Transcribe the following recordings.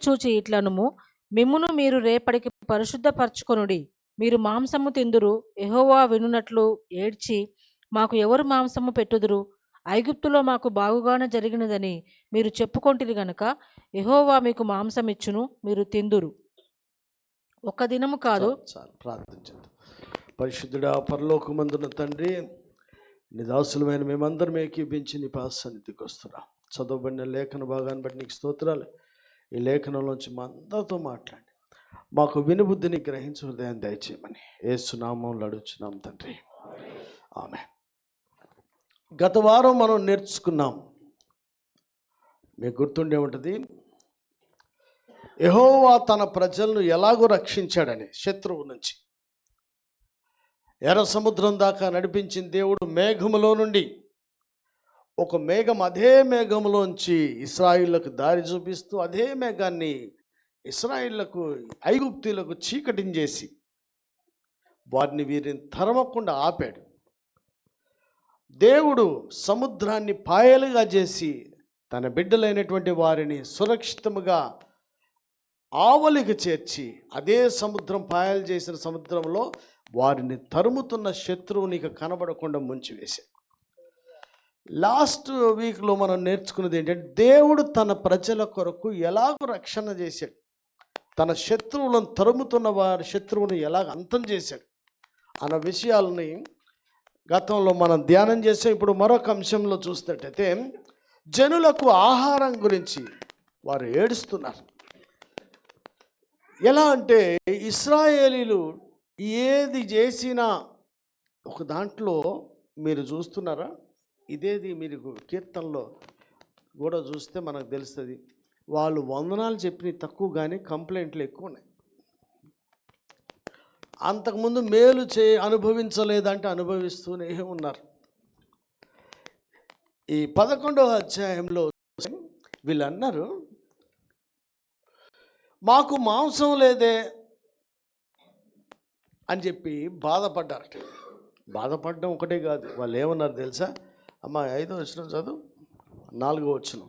చూచి ఇట్లనుము, మిమ్మును మీరు రేపటికి పరిశుద్ధపరచుకొనుడి. మీరు మాంసము తిందురు. యెహోవా వినునట్లు ఏడ్చి, మాకు ఎవరు మాంసము పెట్టుదురు? ఐగుప్తులో మాకు బాగుగానే జరిగినదని మీరు చెప్పుకొంటిరి గనుక యెహోవా మీకు మాంసమిచ్చును, మీరు తిందురు. ఒక్క దినము కాదు. చాలు ప్రార్థించండి. పరిశుద్ధుడా పరలోకమందున తండ్రి, నీ దాసులమైన మేమందరం ఏకీపించి నీ పాద సన్నిధికి వస్తున్నాం. చదవబడిన లేఖన భాగాన్ని బట్టి నీకు స్తోత్రాలు. ఈ లేఖనంలోంచి మా అందరితో మాట్లాడి మాకు వినుబుద్ధిని గ్రహించే హృదయం దయచేయమని యేసు నామములో అడుగుచున్నాం తండ్రి, ఆమేన్. గత వారం మనం నేర్చుకున్నాం, మీకు గుర్తుండే ఉంటుంది, యెహోవా తన ప్రజలను ఎలాగో రక్షించాడని శత్రువు నుంచి. ఎర్ర సముద్రం దాకా నడిపించిన దేవుడు మేఘములో నుండి ఒక మేఘం, అదే మేఘములోంచి ఇశ్రాయేలులకు దారి చూపిస్తూ అదే మేఘాన్ని ఇశ్రాయేలులకు, ఐగుప్తీయులకు చీకటించేసి వారిని వీరిని తరమకుండా ఆపాడు. దేవుడు సముద్రాన్ని పాయలుగా చేసి తన బిడ్డలైనటువంటి వారిని సురక్షితముగా ఆవలికి చేర్చి అదే సముద్రం, పాయలు చేసిన సముద్రంలో వారిని తరుముతున్న శత్రువుని ఇక కనబడకుండా ముంచివేశాడు. లాస్ట్ వీక్లో మనం నేర్చుకున్నది ఏంటంటే, దేవుడు తన ప్రజల కొరకు ఎలాగో రక్షణ చేశాడు, తన శత్రువులను తరుముతున్న వారి శత్రువుని ఎలాగ అంతం చేశాడు అన్న విషయాలని గతంలో మనం ధ్యానం చేసాం. ఇప్పుడు మరొక అంశంలో చూసినట్టయితే, జనులకు ఆహారం గురించి వారు ఏడుస్తున్నారు. ఎలా అంటే, ఇశ్రాయేలీలు ఏది చేసినా ఒక దాంట్లో మీరు చూస్తున్నారా, ఇదేది మీరు కీర్తనలో కూడా చూస్తే మనకు తెలుస్తుంది, వాళ్ళు వందనాలు చెప్పినవి తక్కువ కానీ కంప్లైంట్లు ఎక్కువ ఉన్నాయి. అంతకుముందు మేలు అనుభవించలేదంటే అనుభవిస్తూనే ఉన్నారు. ఈ 11వ అధ్యాయంలో వీళ్ళు అన్నారు, మాకు మాంసం లేదే అని చెప్పి బాధపడ్డారట. బాధపడడం ఒకటే కాదు, వాళ్ళు ఏమన్నారు తెలుసా? అమ్మ 5వ వచనం చదువు, 4వ వచనం,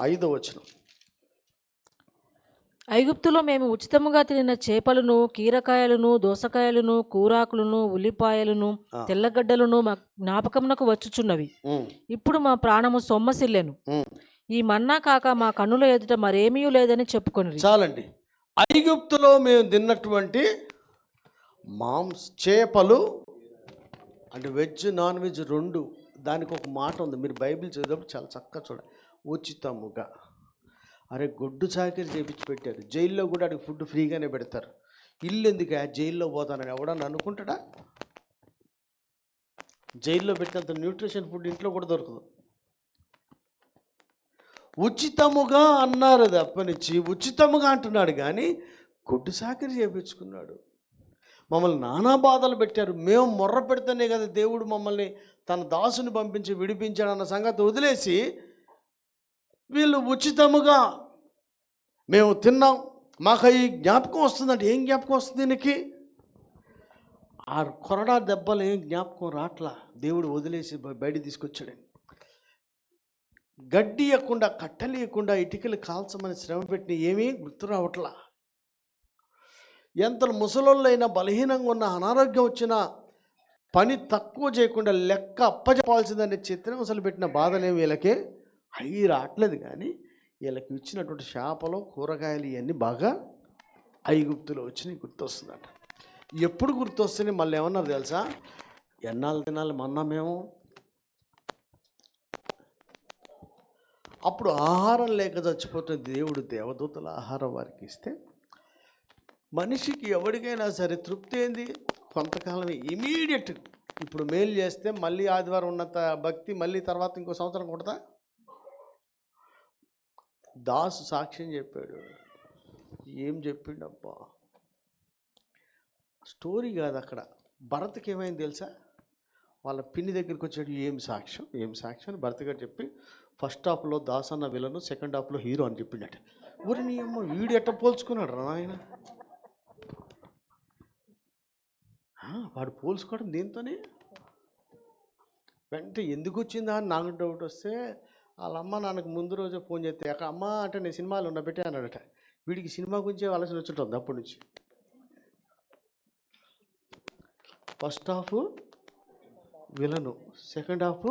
5వ వచనం. ఐగుప్తులో మేము ఉచితముగా తినిన చేపలను, కీరకాయలను, దోసకాయలను, కూరాకులను, ఉల్లిపాయలను, తెల్లగడ్డలను మా జ్ఞాపకమునకు వచ్చుచున్నవి. ఇప్పుడు మా ప్రాణము సొమ్మసిల్లెను. ఈ మన్నా కాక మా కన్నుల ఎదుట మరేమీ లేదని చెప్పుకొని. చాలండి. ఐగుప్తులో మేము తిన్నటువంటి చేపలు అంటే వెజ్, నాన్ వెజ్ రెండు, దానికి ఒక మాట ఉంది, మీరు బైబిల్ చదివేటప్పుడు చాలా చక్కగా చూడండి. ఉచితముగా. అరే, గొడ్డు చాకరీ చేపించి పెట్టారు. జైల్లో కూడా అడిగి ఫుడ్ ఫ్రీగానే పెడతారు. ఇల్లు ఎందుకు జైల్లో పోతానని ఎవడన్నా అనుకుంటాడా? జైల్లో పెట్టినంత న్యూట్రిషన్ ఫుడ్ ఇంట్లో కూడా దొరకదు. ఉచితముగా అన్నారు తప్పనిచ్చి ఉచితముగా అంటున్నాడు కానీ గొడ్డు చాకరీ చేపించుకున్నాడు. మమ్మల్ని నానా బాధలు పెట్టారు. మేము మొర్ర పెడితేనే కదా దేవుడు మమ్మల్ని తన దాసుని పంపించి విడిపించాడన్న సంగతి వదిలేసి వీళ్ళు ఉచితముగా మేము తిన్నాం, మాకు ఈ జ్ఞాపకం వస్తుందంటే ఏం జ్ఞాపకం వస్తుంది? దీనికి ఆ కొరడా దెబ్బలు ఏం జ్ఞాపకం రాట్లా. దేవుడు వదిలేసి బయట తీసుకొచ్చాడని. గడ్డి ఇవ్వకుండా, కట్టెలు ఇవ్వకుండా, ఇటుకలు కాల్చమని శ్రమ పెట్టిన ఏమీ గుర్తు రావట్లా. ఎంత ముసలోళ్ళైనా, బలహీనంగా ఉన్న, అనారోగ్యం వచ్చిన పని తక్కువ చేయకుండా లెక్క అప్పచెప్పాల్సిందనే చిత్రహింసలు పెట్టిన బాధలేమి వీళ్ళకే అవి రావట్లేదు. కానీ వీళ్ళకి ఇచ్చినటువంటి చేపలు, కూరగాయలు ఇవన్నీ బాగా ఐగుప్తులో వచ్చినాయి గుర్తొస్తుందట. ఎప్పుడు గుర్తొస్తుంది? మళ్ళీ ఏమన్నారు తెలుసా? ఎన్నాళ్ళు తినాలి మన్నా మేము? అప్పుడు ఆహారం లేక చచ్చిపోతుంది. దేవుడు దేవదూతల ఆహారం వారికి ఇస్తే, మనిషికి ఎవరికైనా సరే తృప్తి ఏంది? కొంతకాలమే, ఇమీడియట్. ఇప్పుడు మేలు చేస్తే మళ్ళీ ఆదివారం ఉన్నంత భక్తి మళ్ళీ తర్వాత ఇంకో సంవత్సరం కొడతా. దాసు సాక్ష్యం చెప్పాడు. ఏం చెప్పిండబ్బా, స్టోరీ కాదు. అక్కడ భరత్కి ఏమైంది తెలుసా? వాళ్ళ పిన్ని దగ్గరికి వచ్చాడు. ఏం సాక్ష్యం అని భరత్ గారు చెప్పి, ఫస్ట్ హాఫ్లో దాస్ అన్న విలను, సెకండ్ హాఫ్లో హీరో అని చెప్పిండట. ఊరి నీ అమ్మ, వీడు ఎట్ట పోల్చుకున్నాడు రా ఆయన. వాడు పోల్చుకోవడం దీంతోనే. వెంటనే ఎందుకు వచ్చిందా అని నాకు డౌట్ వస్తే, వాళ్ళ అమ్మ నాన్నకు ముందు రోజు ఫోన్ చేస్తే అక్కడ అమ్మ అంటే నేను సినిమాలో ఉన్న పెట్టే అన్నాడట. వీడికి సినిమా గురించి ఆలోచన వచ్చుంటుంది అప్పటి నుంచి. First half villain, second half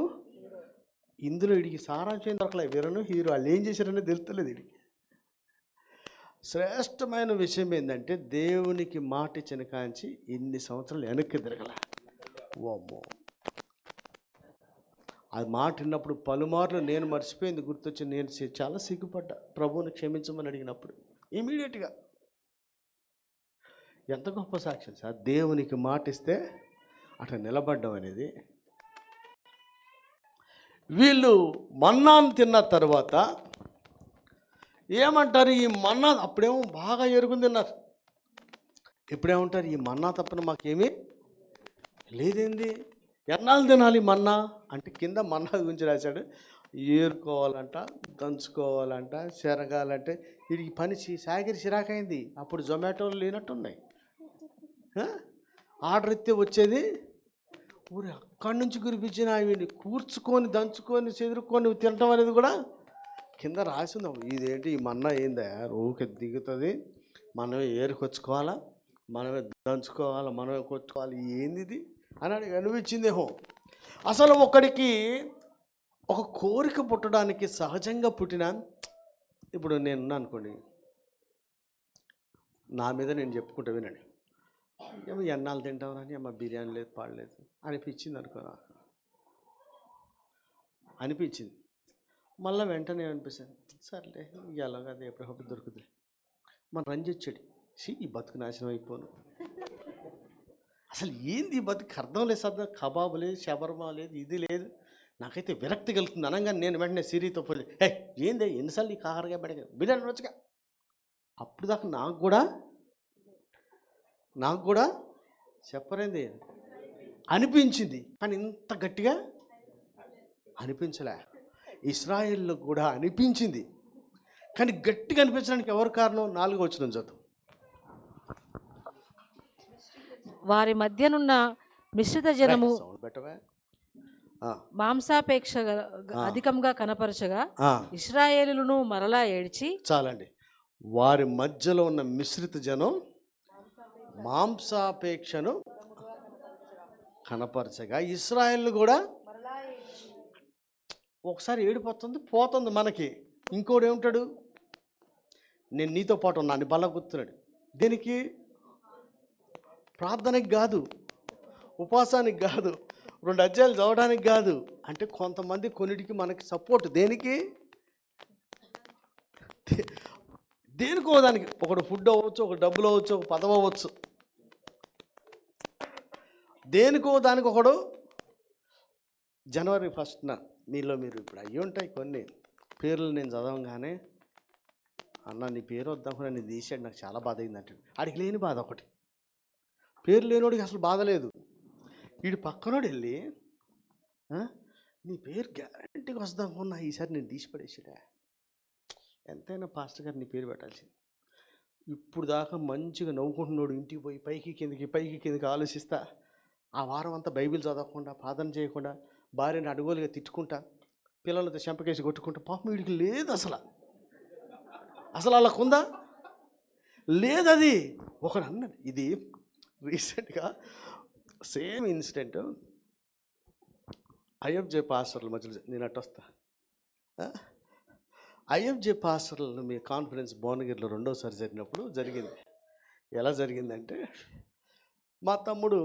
ఇందులో వీడికి సారాంశం ఏం దొరకలేదు. విలను హీరో వాళ్ళు ఏం చేశారనే తెలుస్తలేదు వీడికి. శ్రేష్టమైన విషయం ఏంటంటే దేవునికి మాట ఇచ్చిన కాంచి ఇన్ని సంవత్సరాలు వెనక్కి తిరగల. ఓమ్మో, అది మాట విన్నప్పుడు పలుమార్లు నేను మర్చిపోయింది గుర్తొచ్చి నేను చాలా సిగ్గుపడ్డా. ప్రభువుని క్షమించమని అడిగినప్పుడు ఇమీడియట్గా. ఎంత గొప్ప సాక్ష్యం సార్, దేవునికి మాట ఇస్తే అట్లా నిలబడ్డం అనేది. వీళ్ళు మన్నాను తిన్న తర్వాత ఏమంటారు, ఈ మన్నా అప్పుడేమో బాగా ఎరుగుని తిన్నారు. ఇప్పుడేమంటారు, ఈ మన్నా తప్పన మాకేమీ లేదేంది, ఎన్నాళ్ళు తినాలి మన్నా అంటే కింద మన్నా గురించి రాశాడు. ఏరుకోవాలంట, దంచుకోవాలంట, చెరగాలంటే వీడికి పని సాగిరి చిరాకైంది. అప్పుడు జొమాటోలు లేనట్టున్నాయి. ఆర్డర్ ఇస్తే వచ్చేది ఊరి అక్కడి నుంచి కురిపించిన వీడిని కూర్చుకొని దంచుకొని చెదురుకొని తినటం అనేది కూడా కింద రాసింది. ఇదేంటి ఈ మన్నా ఏందా ఊరికి దిగుతుంది, మనమే ఏరుకొచ్చుకోవాలా, మనమే దంచుకోవాలా, మనమే కొట్టుకోవాలి, ఏంది ఇది అని అనిపించిందేమో. అసలు ఒకడికి ఒక కోరిక పుట్టడానికి సహజంగా పుట్టిన, ఇప్పుడు నేను అనుకోండి, నా మీద నేను చెప్పుకుంటా వినండి, ఏమో ఎన్నాళ్ళు తింటామని అమ్మ బిర్యానీ లేదు పాడలేదు అనిపించింది అనుకో, నాకు అనిపించింది. మళ్ళీ వెంటనే అనిపిస్తుంది, సర్లే ఎలాగ అది ఎప్పుడప్పుడు దొరుకుతుంది. మన రంజిచ్చాడు, ఈ బతుకు నాశనం అయిపోను, అసలు ఏంది ఈ బతుకు అర్థం లేదు, సర్దా కబాబు లేదు, షబర్మా లేదు, ఇది లేదు, నాకైతే విరక్తి కలుగుతుంది అనగానే నేను వెంటనే సిరితో పోయి ఏంది ఎన్నిసార్లు ఈ కాకరగా పెడగా బిర్యానీ వచ్చగా. అప్పుడు దాకా నాకు కూడా చెప్పరేంది అనిపించింది, కానీ ఇంత గట్టిగా అనిపించలే. ఇశ్రాయేల్లో కూడా అనిపించింది, కానీ గట్టిగా అనిపించడానికి ఎవరు కారణం? 4వ వచనం చదువు. వారి మధ్యనున్న మిశ్రిత జనము మాంసాపేక్ష అధికంగా కనపరచగా ఇశ్రాయేలును మరలా ఏడ్చి. చాలండి. వారి మధ్యలో ఉన్న మిశ్రిత జనం మాంసాపేక్షను కనపరచగా ఇశ్రాయేలు కూడా ఒకసారి ఏడిపోతుంది, పోతుంది మనకి. ఇంకోడు ఏమిటాడు, నేను నీతో పాటు ఉన్నాను బలగుతున్నాడు. దేనికి? ప్రార్థనకి కాదు, ఉపవాసానికి కాదు, 2 అధ్యాయాలు చదవడానికి కాదు. అంటే కొంతమంది కొన్నిటికి మనకి సపోర్ట్. దేనికి? దేనికో దానికి. ఒకడు ఫుడ్ అవ్వచ్చు, ఒక డబ్బులు అవ్వచ్చు, ఒక పదవి అవ్వచ్చు, దేనికో దానికి ఒకడు. జనవరి 1న మీలో మీరు ఇప్పుడు అయ్యి ఉంటాయి కొన్ని పేర్లు నేను చదవంగానే, అన్న నీ పేరు వద్దామని నేను తీసాడు, నాకు చాలా బాధ అయింది అంటే ఆడికి లేని బాధ ఒకటి. పేరు లేనోడికి అసలు బాధ లేదు. వీడు పక్కనోడు వెళ్ళి నీ పేరు గ్యారంటీగా వస్తామన్నా ఈసారి నేను తీసి పడేసాడా, ఎంతైనా పాస్టర్ గారు నీ పేరు పెట్టాల్సింది. ఇప్పుడు దాకా మంచిగా నవ్వుకుంటున్నాడు, ఇంటికి పోయి పైకి కిందకి ఆలోచిస్తా, ఆ వారం అంతా బైబిల్ చదవకుండా, ప్రార్థన చేయకుండా, భార్యని అడుగోలుగా తిట్టుకుంటా, పిల్లలతో చెంపకేసి కొట్టుకుంటా, పాపం వీడికి లేదు అసలు వాళ్ళకుందా లేదు. అది ఒకడు అన్నాడు, ఇది రీసెంట్గా సేమ్ ఇన్సిడెంట్ ఐఎఫ్జే పాస్టర్ల మధ్యలో. నేను అట్టు వస్తా. ఐఎఫ్జే పాస్టర్లు మీ కాన్ఫరెన్స్ భువనగిరిలో 2వసారి జరిగినప్పుడు జరిగింది. ఎలా జరిగిందంటే, మా తమ్ముడు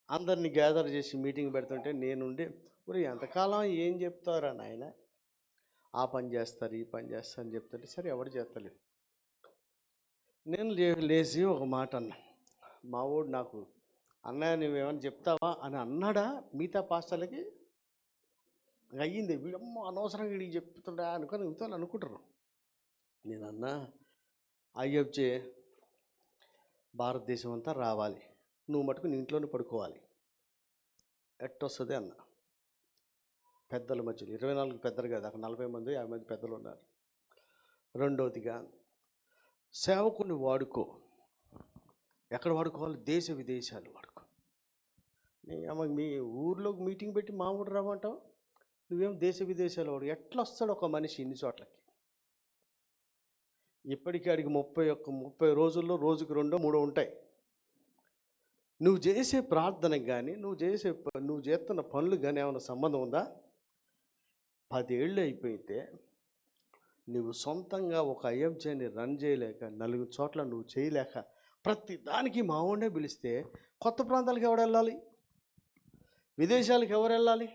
అందరినీ గ్యాదర్ చేసి మీటింగ్ పెడుతుంటే నేనుండి, ఊరి ఎంతకాలం ఏం చెప్తారా నాయన, ఆ పని చేస్తారు ఈ పని చేస్తారు అని చెప్తుంటే, సరే ఎవరు చేస్తలేదు. నేను లేచి ఒక మాట అన్నా, మా వాడు నాకు అన్నయ్య నువ్వేమని చెప్తావా అని అన్నాడా. మిగతా పాస్టర్లకి అయ్యింది, వీడమ్మ అనవసరంగా వీడికి చెప్తుండా అనుకొని మిగతా అనుకుంటారు. నేను అన్నా, ఐఎఫ్జే భారతదేశం అంతా రావాలి, నువ్వు మటుకు నీ ఇంట్లోనే పడుకోవాలి, ఎట్టొస్తుంది అన్న. పెద్దల మధ్యలో 24 పెద్దలు కాదు, అక్కడ 40 మంది 50 మంది పెద్దలు ఉన్నారు. రెండవదిగా సేవకుని వాడుకో, ఎక్కడ వాడుకోవాలి? దేశ విదేశాలు వాడుకో. మీ ఊర్లో మీటింగ్ పెట్టి మా ఊరు రమ్మంటావు, నువ్వేం దేశ విదేశాలు వాడు ఎట్లా వస్తాడు ఒక మనిషి ఇన్ని చోట్లకి? ఇప్పటికీ అడిగి 30 రోజుల్లో రోజుకు 2-3 ఉంటాయి. నువ్వు చేసే ప్రార్థనకు కానీ నువ్వు చేస్తున్న పనులు కానీ ఏమైనా సంబంధం ఉందా? 10 ఏళ్ళు అయిపోయితే నువ్వు సొంతంగా ఒక ఐఎంజేని రన్ చేయలేక, 4 చోట్ల నువ్వు చేయలేక, ప్రతి దానికి మా ఊళ్ళే పిలిస్తే కొత్త ప్రాంతాలకు ఎవరు వెళ్ళాలి? విదేశాలకు ఎవరు వెళ్ళాలి?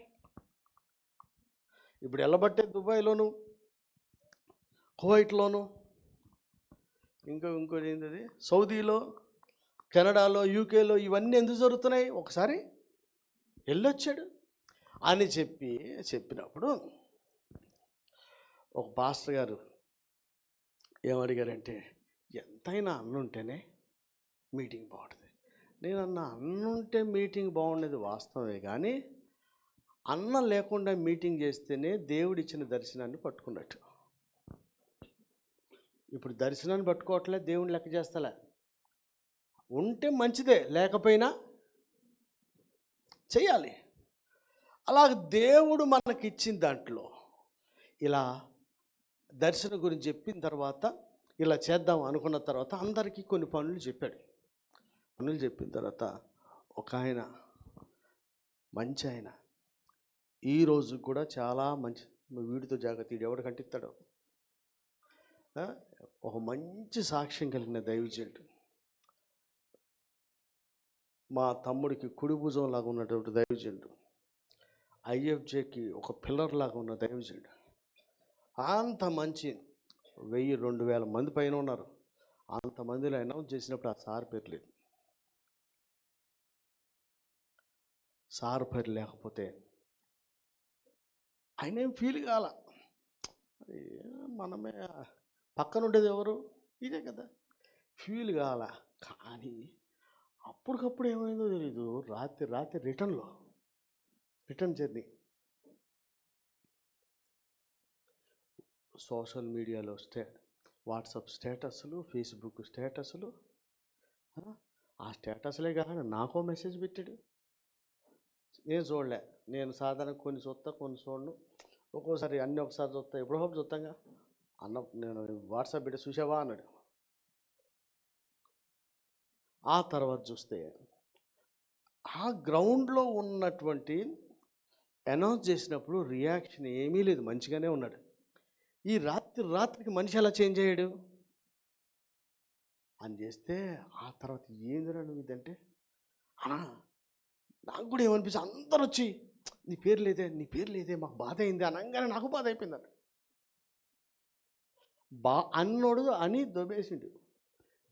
ఇప్పుడు వెళ్ళబట్టే దుబాయ్లోను, కువైట్లోను, ఇంకోటి ఏంటది, సౌదీలో, కెనడాలో, యూకేలో ఇవన్నీ ఎందుకు జరుగుతున్నాయి? ఒకసారి వెళ్ళొచ్చాడు అని చెప్పినప్పుడు ఒక పాస్టర్ గారు ఏమడిగారంటే, ఎంతైనా అన్నుంటేనే మీటింగ్ బాగుంటుంది. నేను అన్నుంటే మీటింగ్ బాగుండేది వాస్తవమే, కానీ అన్నం లేకుండా మీటింగ్ చేస్తేనే దేవుడిచ్చిన దర్శనాన్ని పట్టుకున్నట్టు. ఇప్పుడు దర్శనాన్ని పట్టుకోవట్లే, దేవుని లెక్క చేస్తలే. ఉంటే మంచిదే, లేకపోయినా చెయ్యాలి. అలాగే దేవుడు మనకిచ్చిన దాంట్లో ఇలా దర్శనం గురించి చెప్పిన తర్వాత, ఇలా చేద్దాం అనుకున్న తర్వాత అందరికీ కొన్ని పనులు చెప్పాడు. పనులు చెప్పిన తర్వాత ఒక ఆయన, మంచి ఆయన, ఈరోజు కూడా చాలా మంచి, వీడితో జాగ్రత్త, వీడు ఎవడు కంటిస్తాడో, ఒక మంచి సాక్ష్యం కలిగిన దైవజనుడు, మా తమ్ముడికి కుడి భుజం లాగా ఉన్నటువంటి దైవజనుడు, ఐఎఫ్జేకి ఒక పిల్లర్ లాగా ఉన్న దైవజనుడు, అంత మంచి 1000-2000 మంది పైన ఉన్నారు. అంతమందిలో అనౌన్స్ చేసినప్పుడు ఆ సార్ పేరు లేదు. సార్ పేరు లేకపోతే ఆయన ఏం ఫీల్ కాల. మనమే పక్కన ఉండేది ఎవరు? ఇదే కదా, ఫీల్ కాల. కానీ అప్పటికప్పుడు ఏమైందో తెలీదు, రాత్రి రిటర్న్ జర్నీ సోషల్ మీడియాలో వాట్సాప్ స్టేటస్లు, ఫేస్బుక్ స్టేటస్లు, ఆ స్టేటస్లే కాకుండా నాకో మెసేజ్ పెట్టాడు. నేను చూడలే, నేను సాధారణ కొన్ని చూస్తా, కొన్ని చూడను, ఒక్కోసారి అన్నీ ఒకసారి చూస్తా, ఎప్పుడో చూస్తాగా. నేను వాట్సాప్ పెట్టి చూసావా అన్నాడు. ఆ తర్వాత చూస్తే ఆ గ్రౌండ్లో ఉన్నటువంటి అనౌన్స్ చేసినప్పుడు రియాక్షన్ ఏమీ లేదు, మంచిగానే ఉన్నాడు. ఈ రాత్రికి మనిషి ఎలా చేంజ్ అయ్యాడు అని చేస్తే, ఆ తర్వాత ఏందిరా నువ్వు ఇదంటే, నాకు కూడా ఏమనిపిస్తుంది, అందరూ వచ్చి నీ పేరు లేదే మాకు బాధ అయింది అనగానే నాకు బాధ అయిపోయింది అన్నోడు అని దొబ్బేసిండు.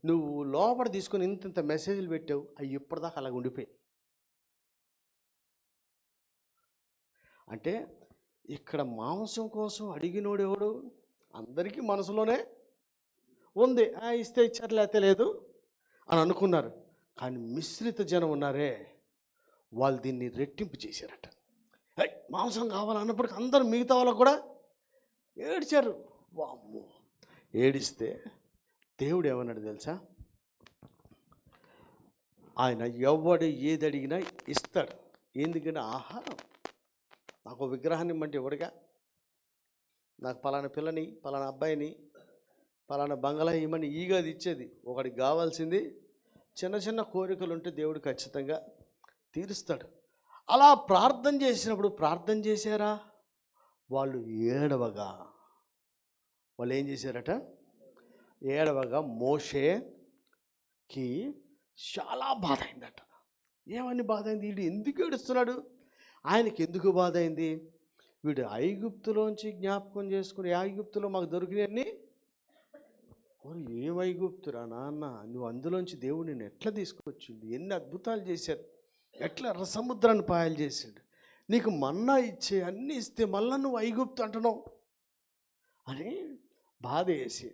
నువ్వు లోపల తీసుకొని ఇంత మెసేజ్లు పెట్టావు, అవి ఇప్పటిదాకా అలాగ ఉండిపోయి. అంటే ఇక్కడ మాంసం కోసం అడిగినోడు ఎవడు? అందరికీ మనసులోనే ఉంది, ఇస్తే ఇచ్చారు లేకపోతే లేదు అని అనుకున్నారు. కానీ మిశ్రిత జనం ఉన్నారే, వాళ్ళు దీన్ని రెట్టింపు చేశారట. మాంసం కావాలన్నప్పటికీ అందరూ మిగతా వాళ్ళకు కూడా ఏడ్చారు. వామ్మో, ఏడిస్తే దేవుడు ఏమన్నాడు తెలుసా? ఆయన ఎవడు ఏది అడిగినా ఇస్తాడు. ఎందుకంటే ఆహారం, నాకు విగ్రహాన్ని ఇమ్మంటే ఎవడుగా, నాకు పలానా పిల్లని, పలానా అబ్బాయిని, పలానా బంగళా ఇమ్మని ఈగా అది ఇచ్చేది. ఒకడికి కావాల్సింది చిన్న కోరికలు ఉంటే దేవుడు ఖచ్చితంగా తీరుస్తాడు. అలా ప్రార్థన చేసినప్పుడు, ప్రార్థన చేశారా వాళ్ళు ఏడవగా, వాళ్ళు ఏం చేశారట? ఏడవగా మోషేకి చాలా బాధ అయిందట. ఏమని బాధ అయింది? వీడు ఎందుకు ఏడుస్తున్నాడు? ఆయనకి ఎందుకు బాధ అయింది? వీడు ఐగుప్తులోంచి జ్ఞాపకం చేసుకుని, ఐగుప్తులో మాకు దొరికినవన్నీ, ఏం ఐగుప్తురా నాన్న, నువ్వు అందులోంచి దేవుడు నేను ఎట్లా తీసుకొచ్చిండు, ఎన్ని అద్భుతాలు చేశాడు, ఎట్లా సముద్రాన్ని పాయలు చేశాడు, నీకు మన్నా ఇచ్చే అన్నీ ఇస్తే మళ్ళా నువ్వు ఐగుప్తు అంటున్నావు అని బాధ వేసి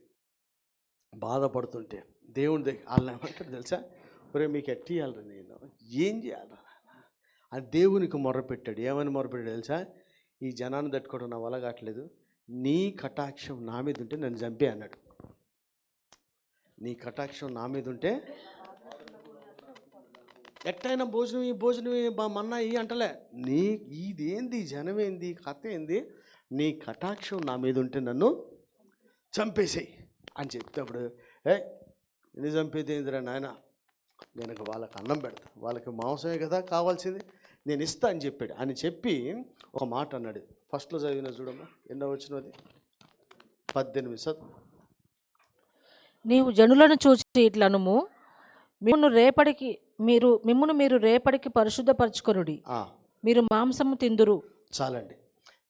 బాధపడుతుంటే దేవుని దగ్గర వాళ్ళని ఏమంటాడు తెలుసా? ఒరే మీకు ఎట్టి ఇవ్వాలరా, నేను ఏం చేయాలరా అని దేవునికి మొర్రపెట్టాడు. ఏమని మొర్రపెట్టాడు తెలుసా? ఈ జనాన్ని తట్టుకోవడం నా వల్ల కావట్లేదు, నీ కటాక్షం నా మీద ఉంటే నన్ను చంపే అన్నాడు. నీ కటాక్షం నా మీద ఉంటే ఎట్టయినా భోజనం ఈ భోజనం మన్నా ఈ అంటలే. నీ ఇదేంది, జనమేంది, కథ ఏంది, నీ కటాక్షం నా మీద ఉంటే నన్ను చంపేసేయి అని చెప్తేప్పుడు, ఎన్ని చంపేది ఏందిరా నాయన, నేను వాళ్ళకి అన్నం పెడతా, వాళ్ళకి మాంసమే కదా కావాల్సింది, నేను ఇస్తా అని చెప్పాడు. అని చెప్పి ఒక మాట అన్నాడు. ఫస్ట్లో చదివిన చూడమ్మా, ఎన్నో వచ్చినది 18. నీవు జనులను చూచి ఇట్లనుము, మిమ్మును మీరు రేపటికి పరిశుద్ధపరచుకొనుడి, మీరు మాంసము తిందురు. చాలండి.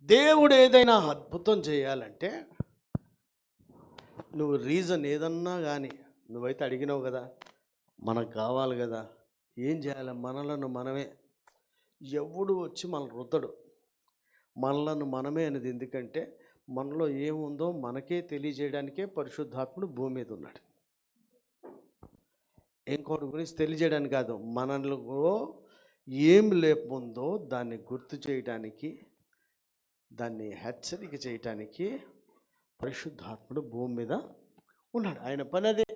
దేవుడు ఏదైనా అద్భుతం చేయాలంటే నువ్వు రీజన్ ఏదన్నా కానీ, నువ్వైతే అడిగినావు కదా, మనకు కావాలి కదా, ఏం చేయాలి, మనలను మనమే, ఎవడు వచ్చి మన రుద్దడు, మనలను మనమే అనేది. ఎందుకంటే మనలో ఏముందో మనకే తెలియజేయడానికే పరిశుద్ధాత్ముడు భూమి మీద ఉన్నాడు. ఇంకోటి గురించి తెలియజేయడానికి కాదు, మనలో ఏం లేకుందో దాన్ని గుర్తు చేయడానికి, దాన్ని హెచ్చరిక చేయటానికి పరిశుద్ధాత్ముడు భూమి మీద ఉన్నాడు. ఆయన పని అదే.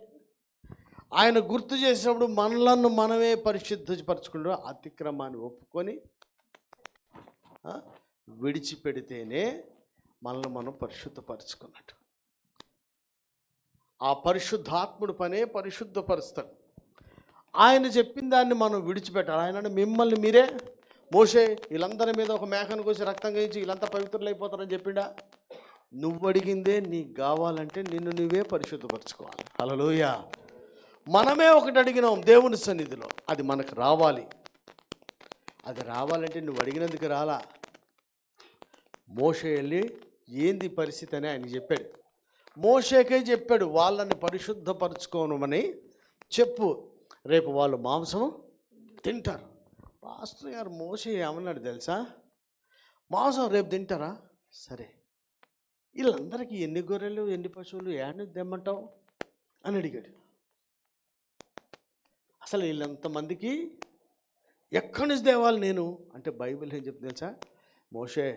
ఆయన గుర్తు చేసినప్పుడు మనలను మనమే పరిశుద్ధపరచుకుంటూ అతిక్రమాన్ని ఒప్పుకొని విడిచిపెడితేనే మనల్ని మనం పరిశుద్ధపరచుకున్నట్టు. ఆ పరిశుద్ధాత్ముడు పనే పరిశుద్ధపరుస్తాడు. ఆయన చెప్పిన దాన్ని మనం విడిచిపెట్టాలి. ఆయన మిమ్మల్ని మీరే, మోషే వీళ్ళందరి మీద ఒక మేకను కోసి రక్తం గయించి వీళ్ళంతా పవిత్రులు అయిపోతారని చెప్పిండా? నువ్వు అడిగిందే నీకు కావాలంటే నిన్ను నువ్వే పరిశుద్ధపరచుకోవాలి. హల్లెలూయా. మనమే ఒకటి అడిగినాం దేవుని సన్నిధిలో, అది మనకు రావాలి. అది రావాలంటే నువ్వు అడిగినందుకు రాలా. మోషే వెళ్ళి ఏంది పరిస్థితి అని ఆయన చెప్పాడు. మోషేకే చెప్పాడు, వాళ్ళని పరిశుద్ధపరచుకోనమని చెప్పు, రేపు వాళ్ళు మాంసం తింటారు. పాస్టర్ గారు మోషే ఏమన్నాడు తెలుసా? మాంసం రేపు తింటారా? సరే, వీళ్ళందరికీ ఎన్ని గొర్రెలు ఎన్ని పశువులు ఏడు తెమ్మంటావు అని అడిగాడు. అసలు వీళ్ళంతమందికి ఎక్కడి నుంచి తేవాలి నేను అంటే బైబిల్ ఏం చెప్తుంది తెలుసా? మోషే,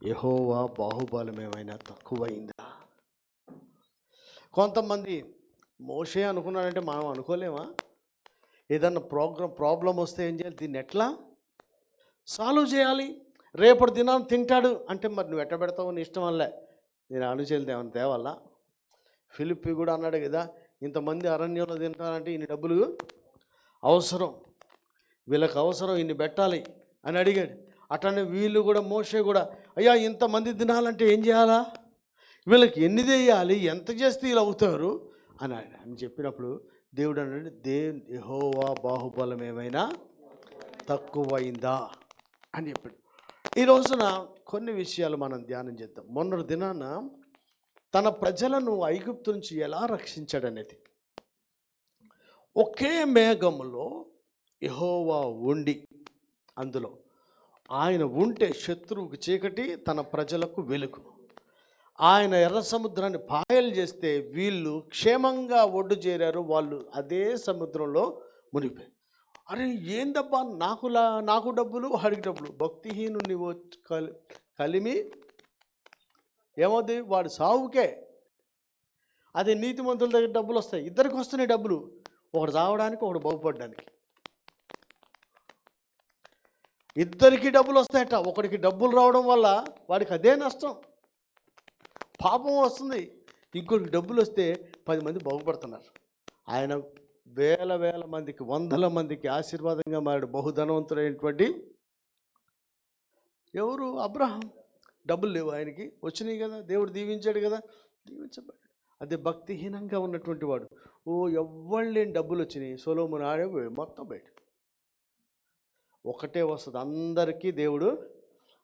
యెహోవా బాహుబలం ఏమైనా తక్కువైందా? కొంతమంది మోషే అనుకున్నాడంటే మనం అనుకోలేమా? ఏదన్నా ప్రాబ్లం వస్తే ఏం చేయాలి, దీన్ని ఎట్లా సాల్వ్ చేయాలి, రేపటి దినాన్ని తింటాడు అంటే మరి నువ్వు ఎట్ట పెడతావు నీ ఇష్టం వల్లే, నేను అనుచేది ఏమన్నా తేవాలా? ఫిలిప్పి కూడా అన్నాడు కదా, ఇంతమంది అరణ్యంలో తింటారంటే ఇన్ని డబ్బులు అవసరం, వీళ్ళకి అవసరం, ఇన్ని పెట్టాలి అని అడిగాడు. అట్లనే వీళ్ళు కూడా, మోషే కూడా, అయ్యా ఇంతమంది తినాలంటే ఏం చేయాలా, వీళ్ళకి ఎన్ని చేయాలి, ఎంత చేస్తే వీళ్ళు అవుతారు అని చెప్పినప్పుడు దేవుడు అన్నాడు, యెహోవా బాహుబలం ఏమైనా తక్కువైందా అని చెప్పాడు. ఈ రోజున కొన్ని విషయాలు మనం ధ్యానం చేద్దాం. మొన్నటి దినాన తన ప్రజలను ఐగుప్తు నుంచి ఎలా రక్షించాడనేది. ఒకే మేఘములో యెహోవా ఉండి, అందులో ఆయన ఉంటే శత్రువుకు చీకటి, తన ప్రజలకు వెలుగు. ఆయన ఎర్ర సముద్రాన్ని పాయలు చేస్తే వీళ్ళు క్షేమంగా ఒడ్డు చేరారు. వాళ్ళు అదే సముద్రంలో మునిగిపోయారు. అరే ఏందబ్బా, నాకు డబ్బులు వాడికి డబ్బులు, భక్తిహీనుని కలిమి ఏమవుతుంది, వాడు సావుకే. అదే నీతిమంతుల దగ్గర డబ్బులు వస్తాయి, ఇద్దరికి వస్తున్నాయి డబ్బులు, ఒకడు చావడానికి ఒకడు బాగుపడడానికి. ఇద్దరికి డబ్బులు వస్తాయట. ఒకడికి డబ్బులు రావడం వల్ల వాడికి అదే నష్టం, పాపం వస్తుంది. ఇంకొకరికి డబ్బులు వస్తే 10 మంది బాగుపడుతున్నారు. ఆయన వేల మందికి, వందల మందికి ఆశీర్వాదంగా మారాడు. బహుధనవంతుడైనటువంటి ఎవరు? అబ్రహాం. డబ్బులు లేవు ఆయనకి, వచ్చినాయి కదా, దేవుడు దీవించాడు కదా, దీవించబడ్డాడు. అదే భక్తిహీనంగా ఉన్నటువంటి వాడు, ఎవ్వరు లేని డబ్బులు వచ్చినాయి, సొలొమోను ఆడే మొత్తం బయట. ఒకటే వస్తుంది, అందరికీ దేవుడు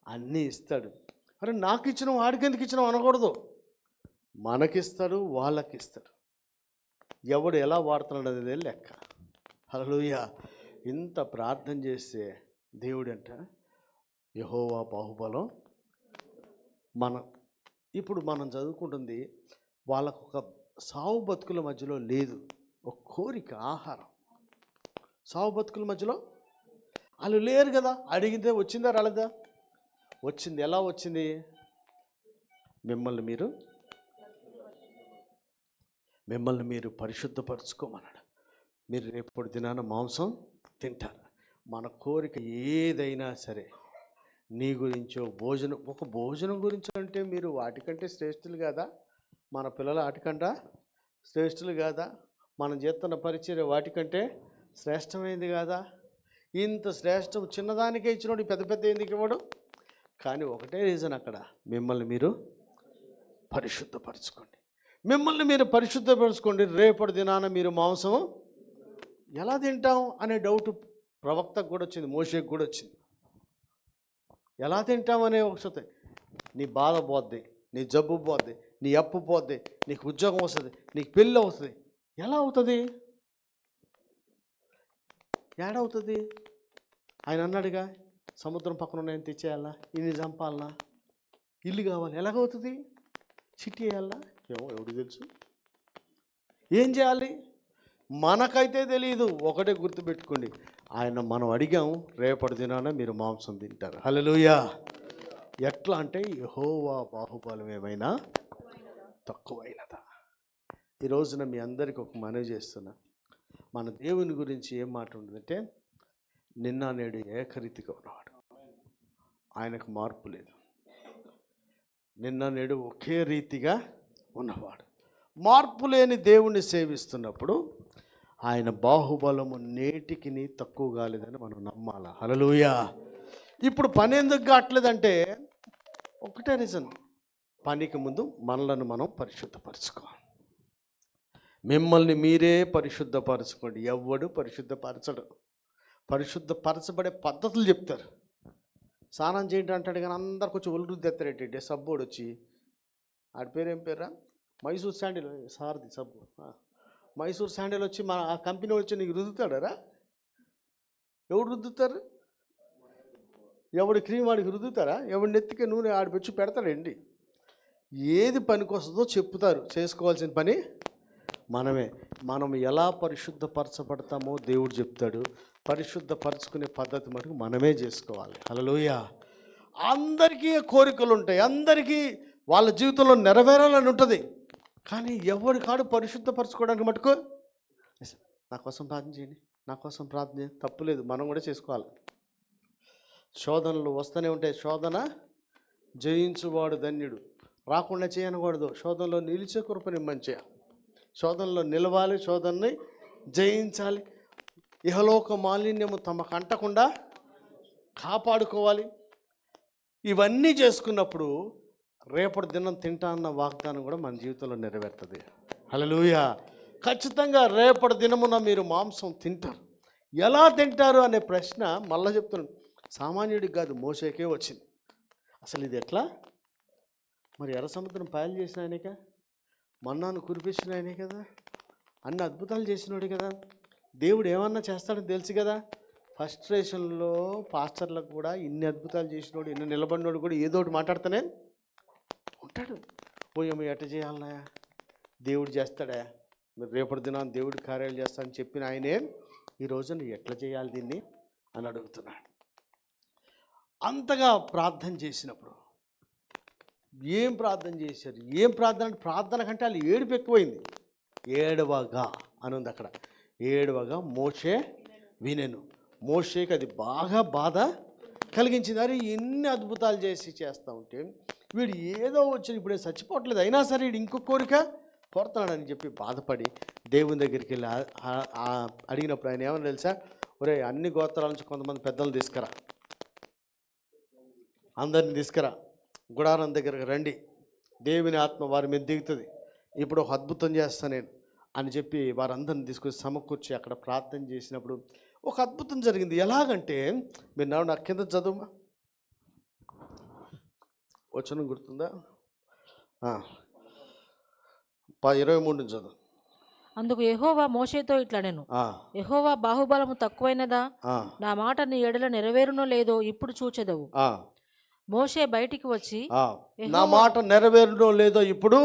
అన్నీ ఇస్తాడు. అరే నాకు ఇచ్చినావు వాడికి ఎందుకు ఇచ్చినావు అనకూడదు. మనకిస్తాడు, వాళ్ళకి ఇస్తాడు. ఎవడు ఎలా వాడుతున్నాడు అనేది లెక్క. హల్లెలూయా. ఇంత ప్రార్థన చేస్తే దేవుడంట యెహోవా బాహుబలం. ఇప్పుడు మనం చదువుకుంటుంది వాళ్ళకు ఒక సావు బతుకుల మధ్యలో లేదు, ఒక కోరిక, ఆహారం. సావు బతుకుల మధ్యలో వాళ్ళు లేరు కదా. అడిగితే వచ్చిందా రాలేదా? వచ్చింది. ఎలా వచ్చింది? మిమ్మల్ని మీరు పరిశుద్ధపరచుకోమన్నాడు. మీరు రేపటి దినాన మాంసం తింటారు. మన కోరిక ఏదైనా సరే, నీ గురించో ఒక భోజనం గురించి అంటే మీరు వాటికంటే శ్రేష్ఠులు కాదా? మన పిల్లలు వాటికంట శ్రేష్ఠులు కాదా? మనం చేస్తున్న పరిచర్య వాటికంటే శ్రేష్టమైంది కాదా? ఇంత శ్రేష్టం చిన్నదానికే ఇచ్చినోడు పెద్ద పెద్ద ఎందుకు ఇవ్వడు? కానీ ఒకటే రీజన్ అక్కడ, మిమ్మల్ని మీరు పరిశుద్ధపరచుకోండి. మిమ్మల్ని మీరు పరిశుద్ధపరచుకోండి. రేపటి దినాన మీరు మాంసం ఎలా తింటాం అనే డౌట్ ప్రవక్తకు కూడా వచ్చింది, మోషేకు కూడా వచ్చింది. ఎలా తింటామనే ఒకసారి, నీ బాధ పోద్ది, నీ జబ్బు పోద్ది, నీ అప్పు పోద్ది, నీకు ఉద్యోగం వస్తుంది, నీకు పెళ్ళి అవుతుంది. ఎలా అవుతుంది? ఏడవుతుంది? ఆయన అన్నాడుగా, సముద్రం పక్కన ఉన్నాయని తెచ్చేయాలా, ఇన్ని చంపాలనా, ఇల్లు కావాలి, ఎలాగవుతుంది? చిట్టి వేయాలా, ఏమో ఎవడు తెలుసు. ఏం చేయాలి మనకైతే తెలియదు. ఒకటే గుర్తుపెట్టుకోండి, ఆయన మనం అడిగాం, రేపటి దినాన మీరు మాంసం తింటారు. హల్లెలూయా. ఎట్లా అంటే, యెహోవా బాహుబలం ఏమైనా తక్కువైనదా? ఈ రోజున మీ అందరికీ ఒక మనవి చేస్తున్నా. మన దేవుని గురించి ఏం మాట ఉంటుందంటే, నిన్న నేడు ఏకరీతిగా ఉన్నవాడు, ఆయనకు మార్పు లేదు. నిన్న నేడు ఒకే రీతిగా ఉన్నవాడు. మార్పు లేని దేవుణ్ణి సేవిస్తున్నప్పుడు ఆయన బాహుబలము నేటికి తక్కువ కాలేదని మనం నమ్మాలా. హల్లెలూయా. ఇప్పుడు పని ఎందుకు కావట్లేదంటే ఒకటే రీజన్, పనికి ముందు మనలను మనం పరిశుద్ధపరచుకోవాలి. మిమ్మల్ని మీరే పరిశుద్ధపరచుకోండి. ఎవ్వడు పరిశుద్ధపరచడు. పరిశుద్ధపరచబడే పద్ధతులు చెప్తారు. స్నానం చేయండి అంటాడు కానీ అందరికి వచ్చి ఒళ్ళు రుద్దెత్తారేంటి? సబ్బోడు వచ్చి, ఆడి పేరు ఏం పేరా, మైసూర్ శాండిల్, సారది సబ్బు, మైసూర్ శాండిల్ వచ్చి మన ఆ కంపెనీ వచ్చి నీకు రుద్దుతాడారా? ఎవడు రుద్దుతారు? ఎవడు క్రీమ్ వాడికి రుద్దుతారా? ఎవడి నెత్తికే నూనె ఆడికి వచ్చి పెడతాడండి. ఏది పనికి వస్తుందో చెప్తారు. చేసుకోవాల్సిన పని మనమే. మనం ఎలా పరిశుద్ధపరచబడతామో దేవుడు చెప్తాడు. పరిశుద్ధపరచుకునే పద్ధతి మటుకు మనమే చేసుకోవాలి. హల్లెలూయా. అందరికీ కోరికలు ఉంటాయి, అందరికీ వాళ్ళ జీవితంలో నెరవేరాలని ఉంటుంది. కానీ ఎవరి కాడు పరిశుద్ధపరచుకోవడానికి మటుకు, నా కోసం ప్రార్థన చేయండి, నా కోసం ప్రార్థన చేయండి, తప్పులేదు, మనం కూడా చేసుకోవాలి. శోధనలు వస్తూనే ఉంటాయి. శోధన జయించువాడు ధన్యుడు. రాకుండా చేయనకూడదు. శోధనలో నిలిచే కృపని మంచిగా, శోధనలో నిలవాలి, శోధనని జయించాలి. ఇహలోక మాలిన్యము తమకు అంటకుండా కాపాడుకోవాలి. ఇవన్నీ చేసుకున్నప్పుడు రేపటి దినం తింటా అన్న వాగ్దానం కూడా మన జీవితంలో నెరవేరుతుంది. హల్లెలూయా. ఖచ్చితంగా రేపటి దినమున మీరు మాంసం తింటారు. ఎలా తింటారు అనే ప్రశ్న మళ్ళీ చెప్తున్నాను, సామాన్యుడికి కాదు, మోషేకే వచ్చింది. అసలు ఇది ఎట్లా? మరి ఎర్ర సముద్రం పాయలు చేసిన ఆయనక, మన్నాను కురిపించిన ఆయనే కదా, అన్ని అద్భుతాలు చేసినోడు కదా. దేవుడు ఏమన్నా చేస్తాడని తెలుసు కదా. ఫస్ట్ రేషన్లో పాస్టర్లకు కూడా ఇన్ని అద్భుతాలు చేసినోడు, ఇన్ని నిలబడినోడు కూడా ఏదో ఒకటి మాట్లాడుతూనే ఉంటాడు. పోయమ్మ ఎట్ట చేయాలన్నా, దేవుడు చేస్తాడా, మీరు రేపటి దినాన్ని దేవుడి కార్యాలు చేస్తాడని చెప్పిన ఆయనే ఈ రోజున ఎట్లా చేయాలి దీన్ని అని అడుగుతున్నాడు. అంతగా ప్రార్థన చేసినప్పుడు ఏం ప్రార్థన చేశారు? ఏం ప్రార్థన అంటే, ప్రార్థన కంటే వాళ్ళు ఏడుపు ఎక్కువైంది. ఏడవగా అని ఉంది అక్కడ. ఏడవగా మోషే వినెను. మోషేకి అది బాగా బాధ కలిగించింది. అరే ఎన్ని అద్భుతాలు చేస్తూ ఉంటే వీడు ఏదో వచ్చి ఇప్పుడే చచ్చిపోవట్లేదు, అయినా సరే వీడు ఇంకొక కోరిక కోరుతున్నాడని చెప్పి బాధపడి దేవుని దగ్గరికి వెళ్ళి అడిగినప్పుడు ఆయన ఏమని తెలుసా, ఒరే అన్ని గోత్రాల నుంచి కొంతమంది పెద్దలు తీసుకురా, అందరిని తీసుకురా, గుడారం దగ్గరకు రండి, దేవుని ఆత్మ వారి మీద దిగుతుంది, ఇప్పుడు ఒక అద్భుతం చేస్తాను నేను అని చెప్పి వారందరిని తీసుకొచ్చి సమకూర్చి అక్కడ ప్రార్థన చేసినప్పుడు ఒక అద్భుతం జరిగింది. ఎలాగంటే, మీరు నాకు కింద చదువు వచనం గుర్తుందా? 23 చదువు. అందుకు యెహోవా మోషేతో ఇట్లనెను, యెహోవా బాహుబలము తక్కువైనదా? నా మాట నీ ఎడల నెరవేరునో లేదో ఇప్పుడు చూచెదవు. మోషే బయటికి వచ్చి, నా మాట నెరవేరునో లేదో ఇప్పుడు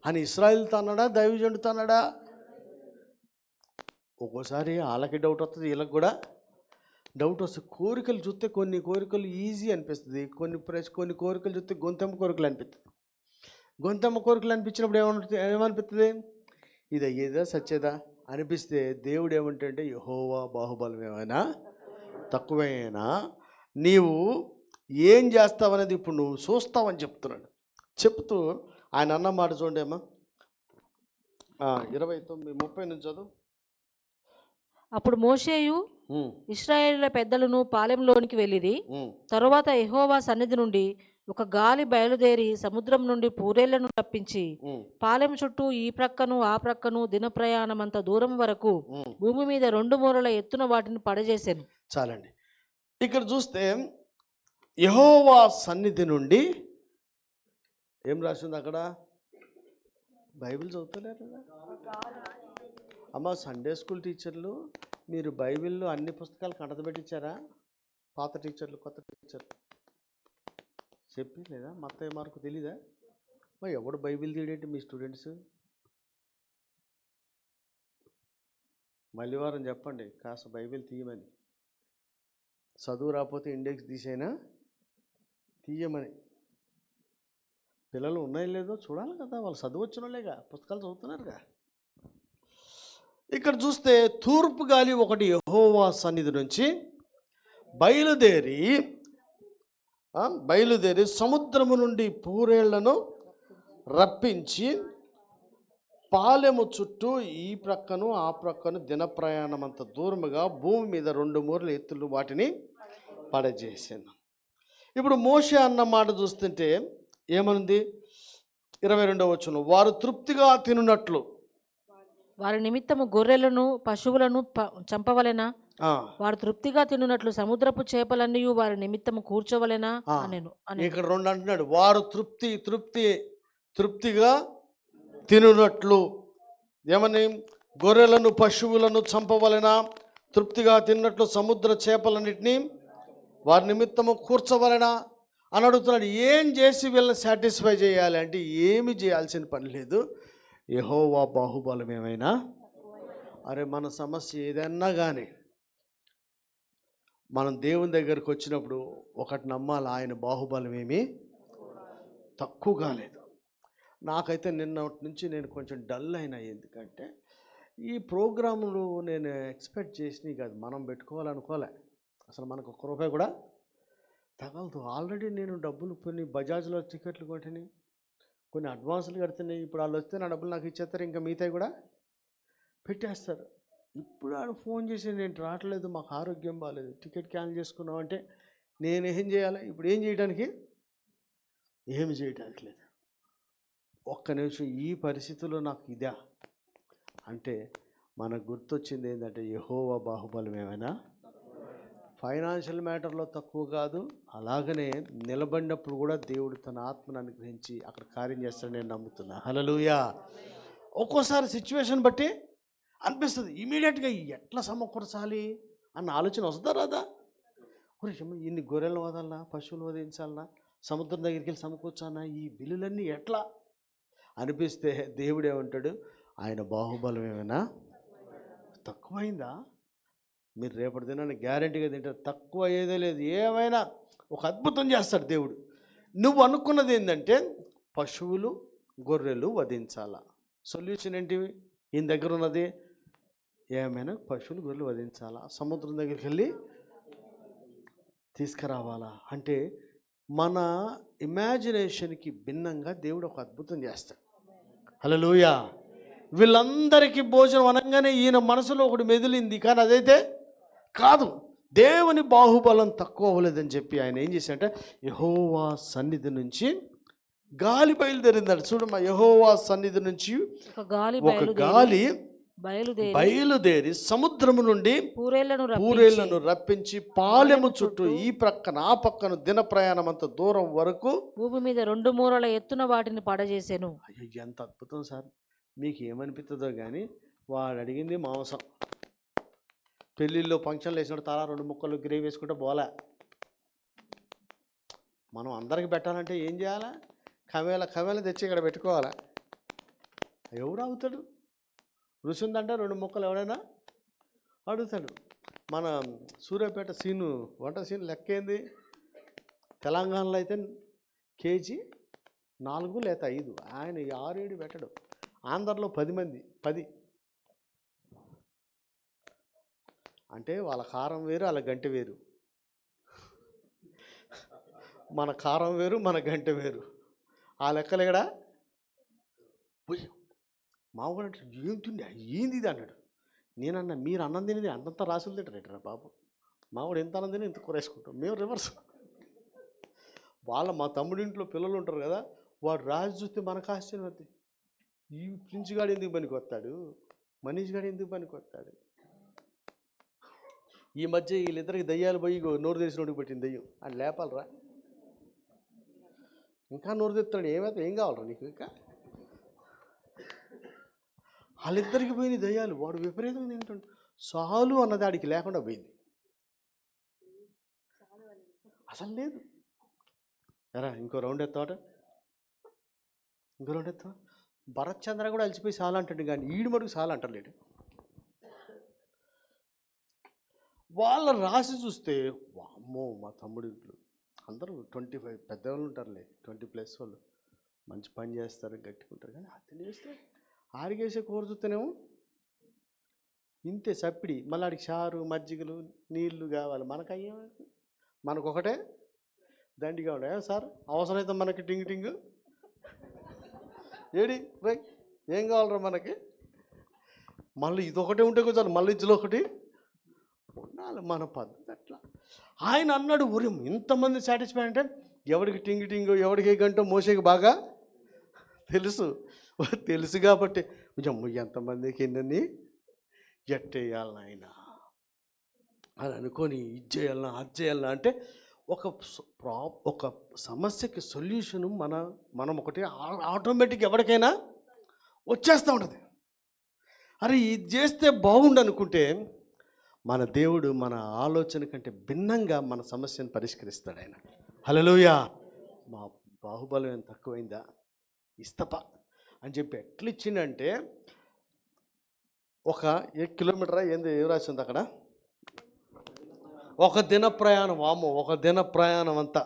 అని ఇశ్రాయేలుతో అన్నాడా, దైవజనుడితో అన్నాడా? ఒక్కోసారి వాళ్ళకి డౌట్ వస్తుంది, వీళ్ళకి కూడా డౌట్ వస్తుంది. కోరికలు చూస్తే కొన్ని కోరికలు ఈజీ అనిపిస్తుంది, కొన్ని కోరికలు చూస్తే గొంతెమ్మ కోరికలు అనిపిస్తుంది. గొంతెమ్మ కోరికలు అనిపించినప్పుడు ఏమనిపిస్తుంది? ఇది అయ్యేదా సచ్చేదా అనిపిస్తే దేవుడు ఏమంటే, యెహోవా బాహుబలం ఏమైనా తక్కువైనా నీవు ఏం చేస్తావనేది ఇప్పుడు నువ్వు చూస్తావని చెప్తున్నాడు. చెప్తూ ఆయన అన్న మాట చూడేమా 29:30 నుంచి చదువు. అప్పుడు మోషేయు ఇశ్రాయేలుల పెద్దలను పాలెంలోనికి వెళ్ళిరి. తరువాత యెహోవా సన్నిధి నుండి ఒక గాలి బయలుదేరి సముద్రం నుండి పూరేళ్లను రప్పించి పాలెం చుట్టూ ఈ ప్రక్కను ఆ ప్రక్కను దిన ప్రయాణమంత దూరం వరకు భూమి మీద 2 మూరల ఎత్తున వాటిని పడజేశాను. చాలండి. ఇక్కడ చూస్తే యెహోవా సన్నిధి నుండి ఏం రాసింది అక్కడ? బైబిల్ చదువుతలేరు కదా అమ్మ. సండే స్కూల్ టీచర్లు మీరు బైబిల్లో అన్ని పుస్తకాలు కంటతబెట్టించారా? పాత టీచర్లు కొత్త టీచర్లు చెప్పి లేదా మత్తయి మార్కు తెలీదా? మరి ఎవడు బైబిల్ తీయడేంటి మీ స్టూడెంట్స్? మళ్ళీ వారం చెప్పండి కాస్త బైబిల్ తీయమని. చదువు రాకపోతే ఇండెక్స్ తీసైనా తీయమని. పిల్లలు ఉన్నాయో లేదో చూడాలి కదా, వాళ్ళు చదువు వచ్చిన వాళ్ళేగా, పుస్తకాలు చదువుతున్నారుగా. ఇక్కడ చూస్తే తూర్పు గాలి ఒకటి యెహోవా సన్నిధి నుంచి బయలుదేరి సముద్రము నుండి పూరేళ్లను రప్పించి పాలెము చుట్టూ ఈ ప్రక్కను ఆ ప్రక్కను దిన ప్రయాణం అంత దూరముగా భూమి మీద 2 మూరల ఎత్తులు వాటిని పడజేసాను. ఇప్పుడు మోషే అన్న మాట చూస్తుంటే ఏమనుంది? 22వ వచనం, వారు తృప్తిగా తినున్నట్లు వారి నిమిత్తము గొర్రెలను పశువులను చంపవలెనా? వారు తృప్తిగా తినున్నట్లు సముద్రపు చేపలన్నీ వారి నిమిత్తము కూర్చోవలెనా? ఇక్కడ 2 అంటున్నాడు. వారు తృప్తిగా తినున్నట్లు ఏమని? గొర్రెలను పశువులను చంపవలెనా? తృప్తిగా తిన్నట్లు సముద్ర చేపలన్నిటినీ వారి నిమిత్తము కూర్చోవలెనా అని అడుగుతున్నాడు. ఏం చేసి వీళ్ళని సాటిస్ఫై చేయాలి అంటే ఏమి చేయాల్సిన పని లేదు. యెహోవా బాహుబలం ఏమైనా, అరే మన సమస్య ఏదన్నా కానీ మనం దేవుని దగ్గరకు వచ్చినప్పుడు ఒకటి నమ్మాలి, ఆయన బాహుబలం ఏమీ తక్కువ కాలేదు. నాకైతే నిన్నటి నుంచి నేను కొంచెం డల్ అయినా. ఎందుకంటే ఈ ప్రోగ్రాములు నేను ఎక్స్పెక్ట్ చేసినవి కాదు, మనం పెట్టుకోవాలనుకోలే. అసలు మనకు 1 రూపాయి కూడా తగలదు. ఆల్రెడీ నేను డబ్బులు కొన్ని బజాజ్లో టికెట్లు కొట్టినాయి, కొన్ని అడ్వాన్సులు కడుతున్నాయి. ఇప్పుడు వాళ్ళు వస్తే నా డబ్బులు నాకు ఇచ్చేస్తారు, ఇంకా మిగతాయి కూడా పెట్టేస్తారు. ఇప్పుడు ఆయన ఫోన్ చేసి నేను రావట్లేదు, మాకు ఆరోగ్యం బాగాలేదు, టికెట్ క్యాన్సిల్ చేసుకున్నాం అంటే నేను ఏం చేయాలి? ఇప్పుడు ఏం చేయడానికి? ఏమి చేయడానికి లేదు. ఒక్క నిమిషం, ఈ పరిస్థితుల్లో నాకు ఇదా అంటే మనకు గుర్తొచ్చింది ఏంటంటే యెహోవా బాహుబలం ఏమైనా ఫైనాన్షియల్ మ్యాటర్లో తక్కువ కాదు. అలాగనే నిలబడినప్పుడు కూడా దేవుడు తన ఆత్మను అనుగ్రహించి అక్కడ కార్యం చేస్తాడని నేను నమ్ముతున్నా. హల్లెలూయా. ఒక్కోసారి సిచ్యువేషన్ బట్టి అనిపిస్తుంది, ఇమీడియట్గా ఎట్లా సమకూర్చాలి అన్న ఆలోచన వస్తుందా రాదా? ఇన్ని గొర్రెలను వదలనా, పశువులు వదిలించాలనా, సముద్రం దగ్గరికి వెళ్ళి సమకూర్చానా, ఈ బిల్లులన్నీ ఎట్లా అనిపిస్తే దేవుడు ఏమంటాడు? ఆయన బాహుబలం ఏమైనా తక్కువైందా? మీరు రేపటి దినాన్ని గ్యారెంటీగా తింటారు, తక్కువ ఏదే లేదు. ఏమైనా ఒక అద్భుతం చేస్తాడు దేవుడు. నువ్వు అనుకున్నది ఏంటంటే పశువులు గొర్రెలు వధించాలా. సొల్యూషన్ ఏంటివి? ఈయన దగ్గర ఉన్నది ఏమైనా పశువులు గొర్రెలు వధించాలా, సముద్రం దగ్గరికి వెళ్ళి తీసుకురావాలా అంటే మన ఇమాజినేషన్కి భిన్నంగా దేవుడు ఒక అద్భుతం చేస్తాడు. హల్లెలూయా. వీళ్ళందరికీ భోజనం అనగానే ఈయన మనసులో ఒకటి మెదిలింది, కానీ అదైతే కాదు. దేవుని బాహుబలం తక్కువ అవ్వలేదని చెప్పి ఆయన ఏం చేశాడంటే యెహోవా సన్నిధి నుంచి గాలి బయలుదేరిందట. చూడమ్మా, యెహోవా సన్నిధి నుంచి ఒక గాలి బయలుదేరి సముద్రము నుండి పూరేళ్లను రప్పించి పాలెము చుట్టూ ఈ ప్రక్కన ఆ పక్కన దిన ప్రయాణం అంత దూరం వరకు భూమి మీద 2 మూరల ఎత్తున వాటిని పడజేసాను. అయ్యో ఎంత అద్భుతం సార్. మీకు ఏమనిపిస్తుందో కానీ వాడు అడిగింది మాంసం. పెళ్ళిళ్ళు ఫంక్షన్లు వేసినప్పుడు తలా 2 ముక్కలు గ్రేవీ వేసుకుంటే బోలా. మనం అందరికి పెట్టాలంటే ఏం చేయాలా? కవేల తెచ్చి ఇక్కడ పెట్టుకోవాలా. ఎవడు అవుతాడు? రుచి ఉందంటే 2 ముక్కలు ఎవడైనా అడుగుతాడు. మన సూర్యాపేట వంట సీను లెక్క ఏంది? తెలంగాణలో అయితే కేజీ 4 లేదా 5, ఆయన 6, 7 పెట్టడు. ఆంధ్రలో 10 మంది 10. అంటే వాళ్ళ కారం వేరు, వాళ్ళ గంటె వేరు. మన కారం వేరు, మన గంటె వేరు. ఆ లెక్కలు ఇక్కడ పోయి మామూలు అంటే ఏం తిండి ఏంది ఇది అన్నాడు. నేనన్నా మీరు అన్నం తినేది అంతంత రాసులు తింటారేటరా బాబు, మావాడు ఎంత అన్నం తిని ఇంత కూరేసుకుంటాం. మేము రివర్స్. మా తమ్ముడి ఇంట్లో పిల్లలు ఉంటారు కదా, వాడు రాజు చూస్తే మనకు ఆశ్చర్యం అవుతుంది. ఈ ప్రిన్స్ గాడు ఎందుకు పనికి వస్తాడు, మనీష్ గాడు ఎందుకు పనికి వస్తాడు. ఈ మధ్య వీళ్ళిద్దరికి దయ్యాలు పోయి నోరు తెరిచినోడికి పెట్టింది దయ్యం, అని లేపాలరా. ఇంకా నోరు తెస్తాడు, ఏమైతే ఏం కావాలరా నీకు ఇంకా. వాళ్ళిద్దరికి పోయిన దయ్యాలు, వాడు విపరీతంగా తింటాడు. చాలు అన్నది ఆడికి లేకుండా పోయింది, అసలు లేదు. ఎరా ఇంకో రౌండ్ ఎత్తావాట, ఇంకో రౌండ్ ఎత్తావా. భరత్ చంద్ర కూడా అలసిపోయి చాలా అంటాడు, కానీ ఈడు మటుకు చాలా అంటలేడు. వాళ్ళ రాసి చూస్తే అమ్మో, మా తమ్ముడు ఇంట్లో అందరూ 25 పెద్దవాళ్ళు ఉంటారులే, 20+ వాళ్ళు మంచి పని చేస్తారు, గట్టుకుంటారు. కానీ అది తినేస్తే ఆరిగేసే కూర చూస్తేనేమో ఇంతే సప్పిడి. మళ్ళీ ఆడికి చారు, మజ్జిగలు, నీళ్లు కావాలి. మనకయ్యే మనకొకటే దండిగా ఉండే. సార్ అవసరమైతే మనకి టింగ్ టింగ్ ఏడి రై ఏం కావాలరా మనకి. మళ్ళీ ఇదొకటే ఉంటే కొంచెం మళ్ళీ ఇజ్జలో ఒకటి ఉండాలి. మన పద్ధతి అట్లా. ఆయన అన్నాడు, ఊరి ఇంతమంది సాటిస్ఫై అంటే ఎవరికి టింగ్ టింగ్, ఎవరికి ఏ గంటో మోసేకి బాగా తెలుసు కాబట్టి కొంచెం ఎంతమందికి ఎన్నని ఎట్టేయాలి ఆయన అని అనుకొని ఇది చేయాలన్నా అది చేయాలన్నా అంటే ఒక సమస్యకి సొల్యూషను మనం ఒకటి ఆటోమేటిక్ ఎవరికైనా వచ్చేస్తూ ఉంటుంది. అరే ఇది చేస్తే బాగుండు అనుకుంటే మన దేవుడు మన ఆలోచన కంటే భిన్నంగా మన సమస్యను పరిష్కరిస్తాడు ఆయన. హల్లెలూయా. మా బాహుబలం ఏం తక్కువైందా, ఇస్తపా అని చెప్పి ఎట్లా ఇచ్చిందంటే, ఒక 1 కిలోమీటరా ఏంది ఏం రాసింది అక్కడ, ఒక దిన ప్రయాణం. వామో, ఒక దిన ప్రయాణం అంతా.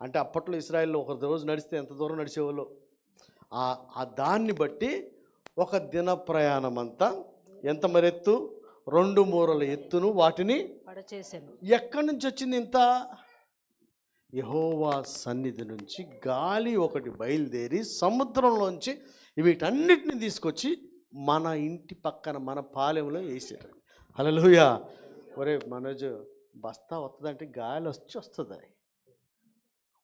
అంటే అప్పట్లో ఇశ్రాయేల్లో ఒక రోజు నడిస్తే ఎంత దూరం నడిచేవాళ్ళు, ఆ దాన్ని బట్టి ఒక దిన ప్రయాణం అంతా. ఎంత మరి ఎత్తు, 2 మూరల ఎత్తును వాటిని పడచేశాను. ఎక్కడి నుంచి వచ్చింది ఇంత, యెహోవా సన్నిధి నుంచి గాలి ఒకటి బయలుదేరి సముద్రంలోంచి వీటన్నిటిని తీసుకొచ్చి మన ఇంటి పక్కన మన పాలెంలో వేసారు. హల్లెలూయా. ఒరే మనోజ్, బస్తా వస్తుందంటే గాలి వస్తుంది,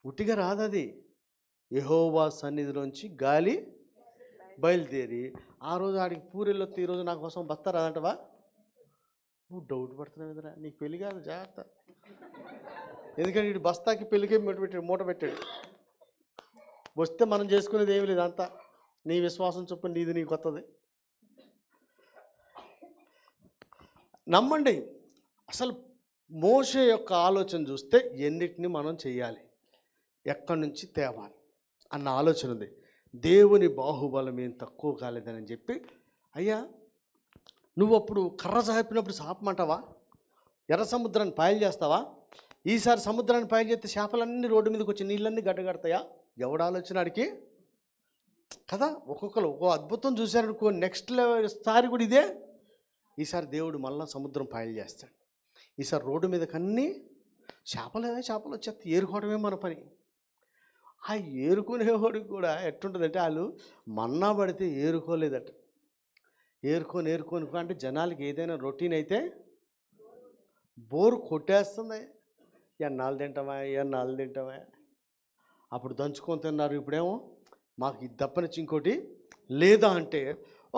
ఉట్టిగా రాదది. యెహోవా సన్నిధిలోంచి గాలి బయలుదేరి ఆ రోజు ఆడికి పూరిలో ఈరోజు నా కోసం బస్తా రాదంటవా. నువ్వు డౌట్ పడుతున్నావు కదరా, నీకు పెళ్ళి కాదు, జాగ్రత్త. ఎందుకంటే వీడు బస్తాకి పెళ్ళికే మూట పెట్టాడు. వస్తే మనం చేసుకునేది ఏమి లేదు, అంతా నీ విశ్వాసం చొప్పున నీది నీకు కొత్తది. నమ్మండి, అసలు మోషే యొక్క ఆలోచన చూస్తే ఎన్నిటిని మనం చెయ్యాలి, ఎక్కడి నుంచి తేవాలి అన్న ఆలోచన ఉంది. దేవుని బాహుబలం ఏం తక్కువ కాలేదని చెప్పి, అయ్యా నువ్వు అప్పుడు కర్ర సాపినప్పుడు సాపమంటావా, ఎర్ర సముద్రాన్ని పాయలు చేస్తావా, ఈసారి సముద్రాన్ని పాయలు చేస్తే చేపలన్నీ రోడ్డు మీదకి వచ్చి నీళ్ళన్నీ గడ్డగడతాయా, ఎవడు ఆలోచన ఆడికి కదా. ఒక్కొక్కరు ఒక్కో అద్భుతం చూశారనుకో, నెక్స్ట్ లెవెల్ సారి కూడా ఇదే. ఈసారి దేవుడు మళ్ళీ సముద్రం పాయలు చేస్తాడు. ఈసారి రోడ్డు మీదకి అన్నీ చేపలు వచ్చేస్తే ఏరుకోవడమే మన పని. ఆ ఏరుకునేవాడికి కూడా ఎట్టుంటుందంటే, వాళ్ళు మన్నా పడితే ఏరుకోలేదట. ఏరుకొని అంటే జనాలకి ఏదైనా రొటీన్ అయితే బోరు కొట్టేస్తుంది. ఎన్నాళ్ళు తింటామా. అప్పుడు దంచుకొని తిన్నారు, ఇప్పుడేమో మాకు ఇది తప్పనిచ్చి ఇంకోటి లేదా అంటే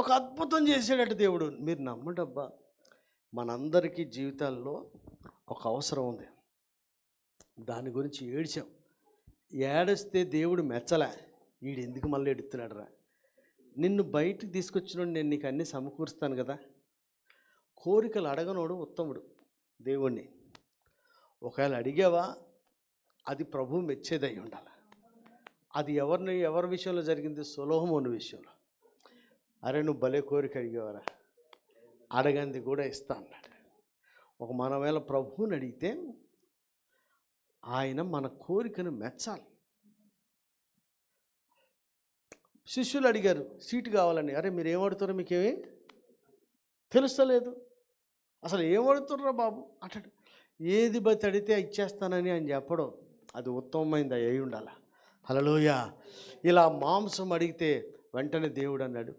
ఒక అద్భుతం చేసాడట దేవుడు. మీరు నమ్మడబ్బా, మనందరికీ జీవితాల్లో ఒక అవసరం ఉంది, దాని గురించి ఏడ్చాం. ఏడిస్తే దేవుడు మెచ్చలే, వీడు ఎందుకు మళ్ళీ ఎడుతున్నాడు రా, నిన్ను బయటికి తీసుకొచ్చినోడు నేను నీకు అన్నీ సమకూరుస్తాను కదా. కోరికలు అడగనోడు ఉత్తముడు దేవుణ్ణి. ఒకవేళ అడిగావా, అది ప్రభువు మెచ్చేదై ఉండాలి. అది ఎవరి విషయంలో జరిగింది, సొలొమోను విషయంలో. అరే నువ్వు భలే కోరిక అడిగేవారా, అడగంది కూడా ఇస్తా అన్నాడు. మన వేళ ప్రభువుని అడిగితే ఆయన మన కోరికను మెచ్చాలి. శిష్యులు అడిగారు సీటు కావాలని. అరే మీరు ఏమడుతారో మీకేమీ తెలుస్తలేదు. అసలు ఏం అడుగుతుర్రా బాబు అంటాడు. ఏది బతి అడిగితే ఇచ్చేస్తానని ఆయన చెప్పడం అది ఉత్తమమైంది అయి ఉండాలి. హల్లెలూయా. ఇలా మాంసం అడిగితే వెంటనే దేవుడు అన్నాడు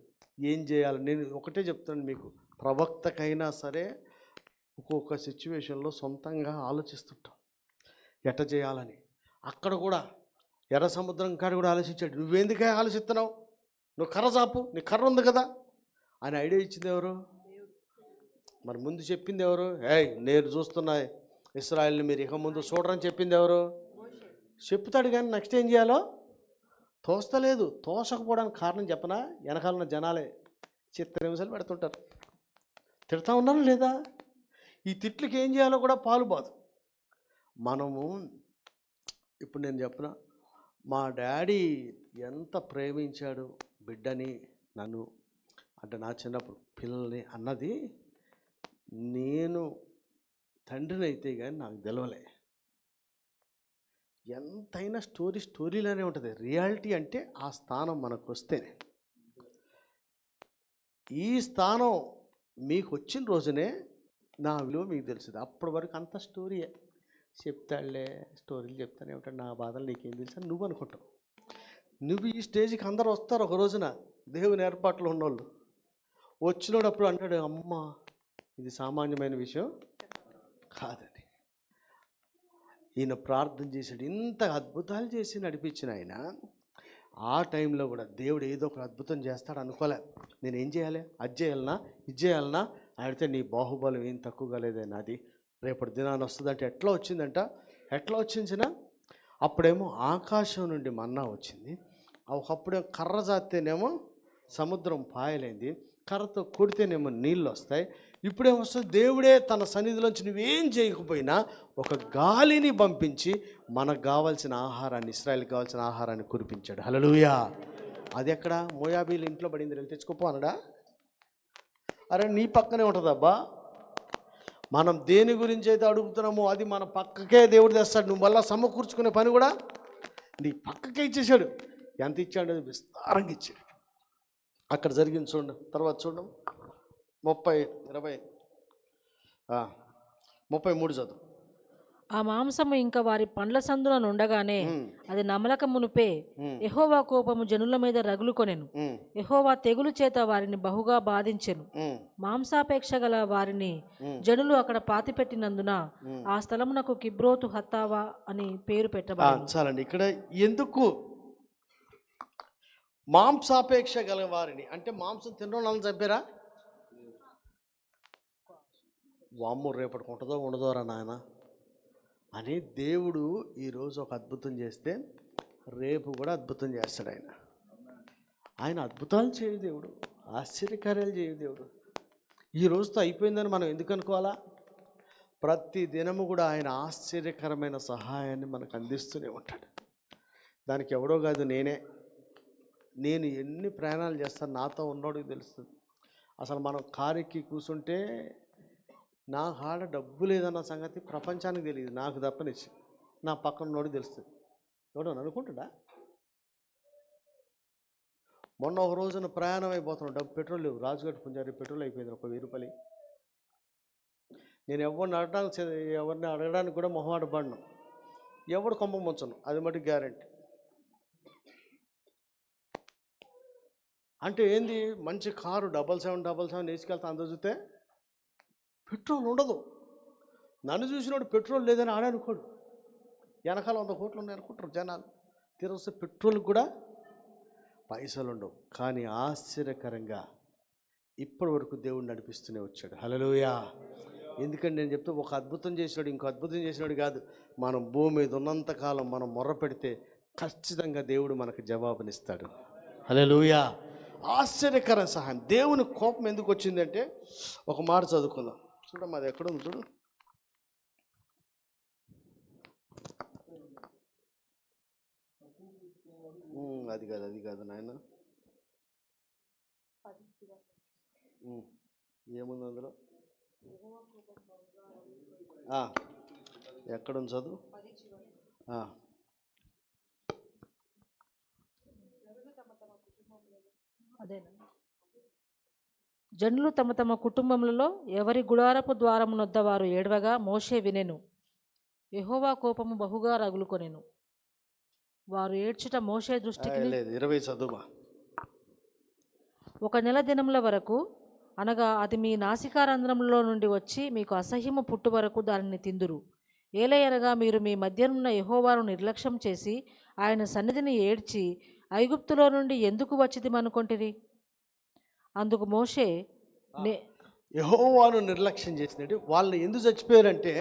ఏం చేయాలి. నేను ఒకటే చెప్తాను మీకు, ప్రవక్తకైనా సరే ఒక్కొక్క సిచ్యువేషన్లో సొంతంగా ఆలోచిస్తుంటాం ఎట్ట చేయాలని. అక్కడ కూడా ఎర్ర సముద్రం కాడ కూడా ఆలోచించాడు. నువ్వెందుకే ఆలోచిస్తున్నావు, నువ్వు కర్ర చాపు, నీ కర్ర ఉంది కదా అని ఐడియా ఇచ్చింది ఎవరు? మరి ముందు చెప్పింది ఎవరు? నేను చూస్తున్నా ఇశ్రాయేల్ని మీరు ఇక ముందు చూడరని చెప్పింది ఎవరు? చెప్తాడు కానీ నెక్స్ట్ ఏం చేయాలో తోస్తలేదు. తోసకపోవడానికి కారణం చెప్పనా, వెనకాలన్న జనాలే చిత్రహింసలు పెడుతుంటారు. తిడతా ఉన్నాను లేదా? ఈ తిట్లకి ఏం చేయాలో కూడా పాలుబాదు. మనము ఇప్పుడు నేను చెప్పిన మా డాడీ ఎంత ప్రేమించాడు బిడ్డని, నన్ను అంటే నా చిన్నప్పుడు పిల్లల్ని అన్నది నేను తండ్రిని అయితే కానీ నాకు తెలవలే. ఎంతైనా స్టోరీలానే ఉంటుంది. రియాలిటీ అంటే ఆ స్థానం మనకు వస్తేనే. ఈ స్థానం మీకు వచ్చిన రోజునే నా విలువ మీకు తెలిసింది. అప్పటి వరకు అంత స్టోరీయే. చెప్తాడులే స్టోరీలు చెప్తానే ఉంటాడు, నా బాధలు నీకేం తెలుసా నువ్వు అనుకుంటావు. నువ్వు ఈ స్టేజ్కి అందరూ వస్తారు ఒక రోజున, దేవుని ఏర్పాట్లు ఉన్నోళ్ళు. వచ్చినప్పుడు అంటాడు అమ్మ ఇది సామాన్యమైన విషయం కాదని. ఈయన ప్రార్థన చేశాడు, ఇంత అద్భుతాలు చేసి నడిపించిన ఆయన ఆ టైంలో కూడా దేవుడు ఏదో ఒక అద్భుతం చేస్తాడు అనుకోలే. నేను ఏం చేయాలి, అది చేయాలన్నా ఇది చేయాలన్నా అడిగితే నీ బాహుబలం ఏం తక్కువగా లేదే నాది, రేపటి దినాన్ని వస్తుందంటే ఎట్లా వచ్చిందంట. ఎట్లా వచ్చించిన అప్పుడేమో ఆకాశం నుండి మన్నా వచ్చింది, ఒకప్పుడేమో కర్ర జాతేనేమో సముద్రం పాయలైంది, కర్రతో కొడితేనేమో నీళ్ళు వస్తాయి. ఇప్పుడేమొస్తుంది, దేవుడే తన సన్నిధిలోంచి నువ్వేం చేయకపోయినా ఒక గాలిని పంపించి మనకు కావాల్సిన ఆహారాన్ని, ఇశ్రాయేలుకి కావాల్సిన ఆహారాన్ని కురిపించాడు. హల్లెలూయా. అది ఎక్కడ? మోయాబీలు ఇంట్లో పడింది, వెళ్ళి తెచ్చుకోపో అనడా? అరే నీ పక్కనే ఉంటుందబ్బా. మనం దేని గురించి అయితే అడుగుతున్నామో అది మన పక్కకే దేవుడు తెస్తాడు. నువ్వు మళ్ళీ సమకూర్చుకునే పని కూడా నీ పక్కకే ఇచ్చేసాడు. ఎంత ఇచ్చాడు? విస్తారంగా ఇచ్చాడు. అక్కడ జరిగింది చూడండి, తర్వాత చూడండి 33 చదువు. ఆ మాంసము ఇంకా వారి పండ్ల సందున నుండగానే అది నమలక మునుపే యెహోవా కోపము జనుల మీద రగులుకొనెను. యెహోవా తెగులు చేత వారిని బహుగా బాధించెను. మాంసాపేక్ష గల వారిని జనులు అక్కడ పాతిపెట్టినందున ఆ స్థలమునకు కిబ్రోతు హత్తావా అని పేరు పెట్టబడింది. చాలండి. ఇక్కడ ఎందుకు మాంసాపేక్ష గల వారిని అంటే మాంసం తినడం చంపారా? వామ్ము రేపటికి ఉంటుందో ఉండదోరా నాయన అని దేవుడు ఈరోజు ఒక అద్భుతం చేస్తే రేపు కూడా అద్భుతం చేస్తాడు. ఆయన అద్భుతాలు చేయు దేవుడు, ఆశ్చర్యకార్యాలు చేయు దేవుడు. ఈ రోజుతో అయిపోయిందని మనం ఎందుకు అనుకోవాలా? ప్రతి దినము కూడా ఆయన ఆశ్చర్యకరమైన సహాయాన్ని మనకు అందిస్తూనే ఉంటాడు. దానికి ఎవడో కాదు, నేను ఎన్ని ప్రయాణాలు చేస్తాను నాతో ఉన్నోడికి తెలుస్తుంది. అసలు మనం కారుకి కూర్చుంటే నా కాడ డబ్బు లేదన్న సంగతి ప్రపంచానికి తెలియదు, నాకు తప్పనిచ్చి నా పక్కన ఉన్నోడికి తెలుస్తుంది. ఎవడో అనుకుంటాడా? మొన్న ఒక రోజున ప్రయాణం అయిపోతున్నాడు, డబ్బు పెట్రోల్ లేవు, రాజుగట్టు పుంజారి పెట్రోల్ అయిపోయింది, ఒక 1000 రూపాయలు. నేను ఎవరిని అడగడానికి కూడా మొహమాట పడను, ఎవడు కొంప ముంచను, అది మటుకు గ్యారెంటీ. అంటే ఏంది, మంచి కారు 777 వేసుకెళ్తా అంత చూస్తే పెట్రోల్ ఉండదు. నన్ను చూసినోడు పెట్రోల్ లేదని ఆడనుకోడు. వెనకాల 100 కోట్లు ఉన్నాయి అనుకుంటారు జనాలు. తీరొస్తే పెట్రోల్ కూడా పైసలు ఉండవు. కానీ ఆశ్చర్యకరంగా ఇప్పటి వరకు దేవుడు నడిపిస్తూనే వచ్చాడు. హల్లెలూయా. ఎందుకంటే నేను చెప్తే ఒక అద్భుతం చేసినాడు ఇంకో అద్భుతం చేసినాడు కాదు. మనం భూమి మీద ఉన్నంతకాలం మనం మొర్ర పెడితే ఖచ్చితంగా దేవుడు మనకు జవాబునిస్తాడు. హల్లెలూయా. ఆశ్చర్యకర సహాయం. దేవుని కోపం ఎందుకు వచ్చిందంటే ఒక మాట చదువుకుందాం చూడమ్మా, అది ఎక్కడ ఉంది చూడు. అది కాదు నాయన, ఏముంది అందులో? ఎక్కడుంది చదువు. జనులు తమ తమ కుటుంబములలో ఎవరి గుడారపు ద్వారమునొద్ద వారు ఏడవగా మోషే వినెను. యెహోవా కోపము బహుగా రగులుకొనెను. వారు ఏడ్చుట మోషే దృష్టికి లేదు 20 చదువు. 1 నెల దినముల వరకు, అనగా అది మీ నాసికారంధ్రములో నుండి వచ్చి మీకు అసహ్యము పుట్టు వరకు దానిని తిందురు. ఏలయనగా మీరు మీ మధ్యనున్న యెహోవాను నిర్లక్ష్యం చేసి ఆయన సన్నిధిని ఏడ్చి ఐగుప్తులో నుండి ఎందుకు వచ్చిదిమనుకొంటిరి? అందుకు మోషే యెహోవాను నిర్లక్ష్యం చేసినట్టు వాళ్ళు ఎందుకు చచ్చిపోయారంటే,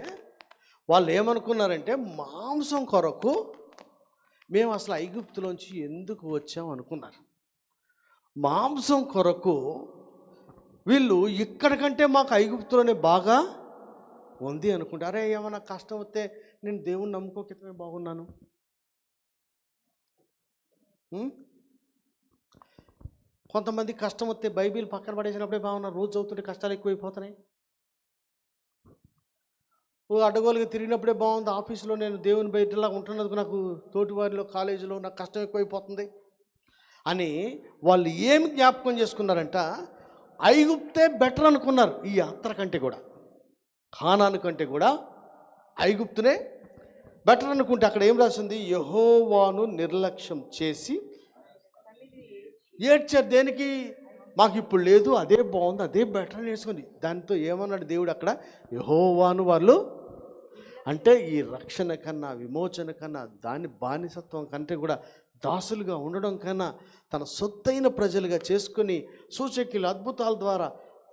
వాళ్ళు ఏమనుకున్నారంటే మాంసం కొరకు మేము అసలు ఐగుప్తులోంచి ఎందుకు వచ్చాం అనుకున్నారు. మాంసం కొరకు వీళ్ళు ఇక్కడికంటే మాకు ఐగుప్తులోనే బాగా ఉంది అనుకుంటారే. ఏమన్నా కష్టం వస్తే నేను దేవుణ్ణి నమ్ముకోకితమే బాగున్నాను. కొంతమంది కష్టం వస్తే బైబిల్ పక్కన పడేసినప్పుడే బాగున్నారు. రోజు చదువుతుంటే కష్టాలు ఎక్కువైపోతున్నాయి. అడ్డగోలుగా తిరిగినప్పుడే బాగుంది. ఆఫీసులో నేను దేవుని బయటలా ఉంటున్నందుకు నాకు తోటివారిలో కాలేజీలో నాకు కష్టం ఎక్కువైపోతుంది అని వాళ్ళు ఏమి జ్ఞాపకం చేసుకున్నారంట, ఐగుప్తే బెటర్ అనుకున్నారు. ఈ యాత్ర కంటే కూడా, కానాను కంటే కూడా ఐగుప్తునే బెటర్ అనుకుంటే అక్కడ ఏం రాసింది? యెహోవాను నిర్లక్ష్యం చేసి ఏడ్చారు. దేనికి? మాకు ఇప్పుడు లేదు, అదే బాగుంది, అదే బెటర్ నేర్చుకుంది. దాంతో ఏమన్నాడు దేవుడు అక్కడ? యెహోవాను వాళ్ళు అంటే ఈ రక్షణ కన్నా, విమోచన కన్నా, దాని బానిసత్వం కంటే కూడా, దాసులుగా ఉండడం కన్నా తన సొత్తైన ప్రజలుగా చేసుకుని సూచక్యులు అద్భుతాల ద్వారా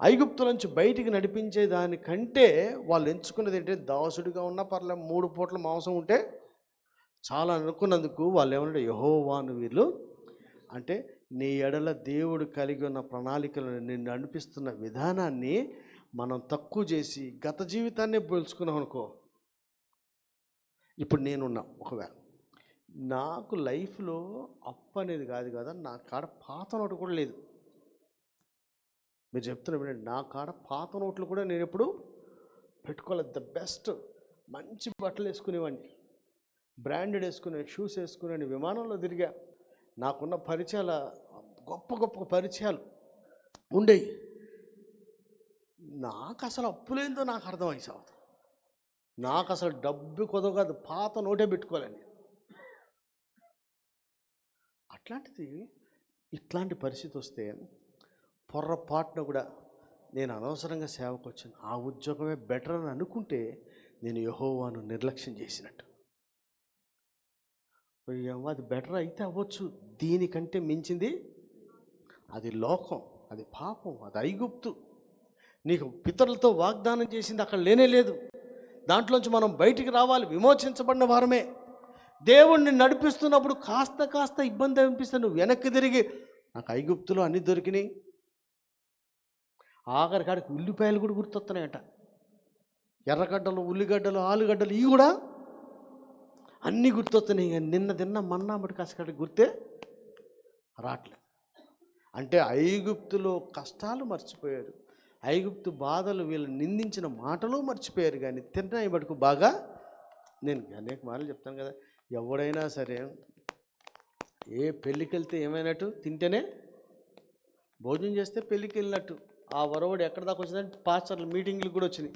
ఐగుప్తు నుంచి బయటికి నడిపించే దానికంటే వాళ్ళు ఎంచుకున్నది ఏంటంటే దాసుడిగా ఉన్న పర్లేదు 3 పూట్ల మాంసం ఉంటే చాలా అనుకున్నందుకు వాళ్ళు ఏమన్నా యెహోవాను వీళ్ళు అంటే నీ ఎడల దేవుడు కలిగి ఉన్న ప్రణాళికలను నిన్ను నడిపిస్తున్న విధానాన్ని మనం తక్కువ చేసి గత జీవితాన్ని పోల్చుకున్నాం అనుకో. ఇప్పుడు నేనున్నా, ఒకవేళ నాకు లైఫ్లో అప్పు అనేది కాదు కదా, నా కాడ పాత నోటు కూడా లేదు. మీరు చెప్తున్నా వినండి, నా కాడ పాత నోట్లు కూడా నేను ఎప్పుడు పెట్టుకోలేదు. ద బెస్ట్ మంచి బట్టలు వేసుకునేవాడిని, బ్రాండెడ్ వేసుకునే షూస్ వేసుకునే విమానంలో తిరిగా. నాకున్న పరిచయాల గొప్ప గొప్ప పరిచయాలు ఉండేవి. నాకు అసలు అప్పులేందో నాకు అర్థమై సాగుతుంది. నాకు అసలు డబ్బు కొదవ కాదు, పాత నోటే పెట్టుకోలేని. అట్లాంటిది ఇట్లాంటి పరిస్థితి వస్తే పొర్రపాటున కూడా నేను అనవసరంగా సేవకు వచ్చాను, ఆ ఉద్యోగమే బెటర్ అని అనుకుంటే నేను యెహోవాను నిర్లక్ష్యం చేసినట్టు. అది బెటర్ అయితే అవ్వచ్చు, దీనికంటే మించింది అది లోకం, అది పాపం, అది ఐగుప్తు. నీకు పితరులతో వాగ్దానం చేసింది అక్కడ లేనే లేదు. దాంట్లోంచి మనం బయటికి రావాలి, విమోచించబడిన వారమే. దేవుణ్ణి నడిపిస్తున్నప్పుడు కాస్త ఇబ్బంది అనిపిస్తే నువ్వు వెనక్కి తిరిగి నాకు ఐగుప్తులో అన్నీ దొరికినాయి, ఆఖరికాడికి ఉల్లిపాయలు కూడా గుర్తొస్తున్నాయట, ఎర్రగడ్డలు, ఉల్లిగడ్డలు, ఆలుగడ్డలు ఇవి కూడా అన్నీ గుర్తొస్తున్నాయి. నిన్న తిన్న మన్నా బట్టి కాసకాడికి గుర్తే రావట్లేదు. అంటే ఐగుప్తులో కష్టాలు మర్చిపోయారు, ఐగుప్తు బాధలు, వీళ్ళు నిందించిన మాటలు మర్చిపోయారు. కానీ తిన్నాయి బట్టుకు బాగా. నేను అనేక మాటలు చెప్తాను కదా, ఎవడైనా సరే ఏ పెళ్ళికి వెళ్తే ఏమైనట్టు, తింటేనే భోజనం చేస్తే పెళ్ళికి వెళ్ళినట్టు. ఆ వరవడు ఎక్కడ దాకా వచ్చిందంటే పాస్టర్లు మీటింగ్లు కూడా వచ్చినాయి.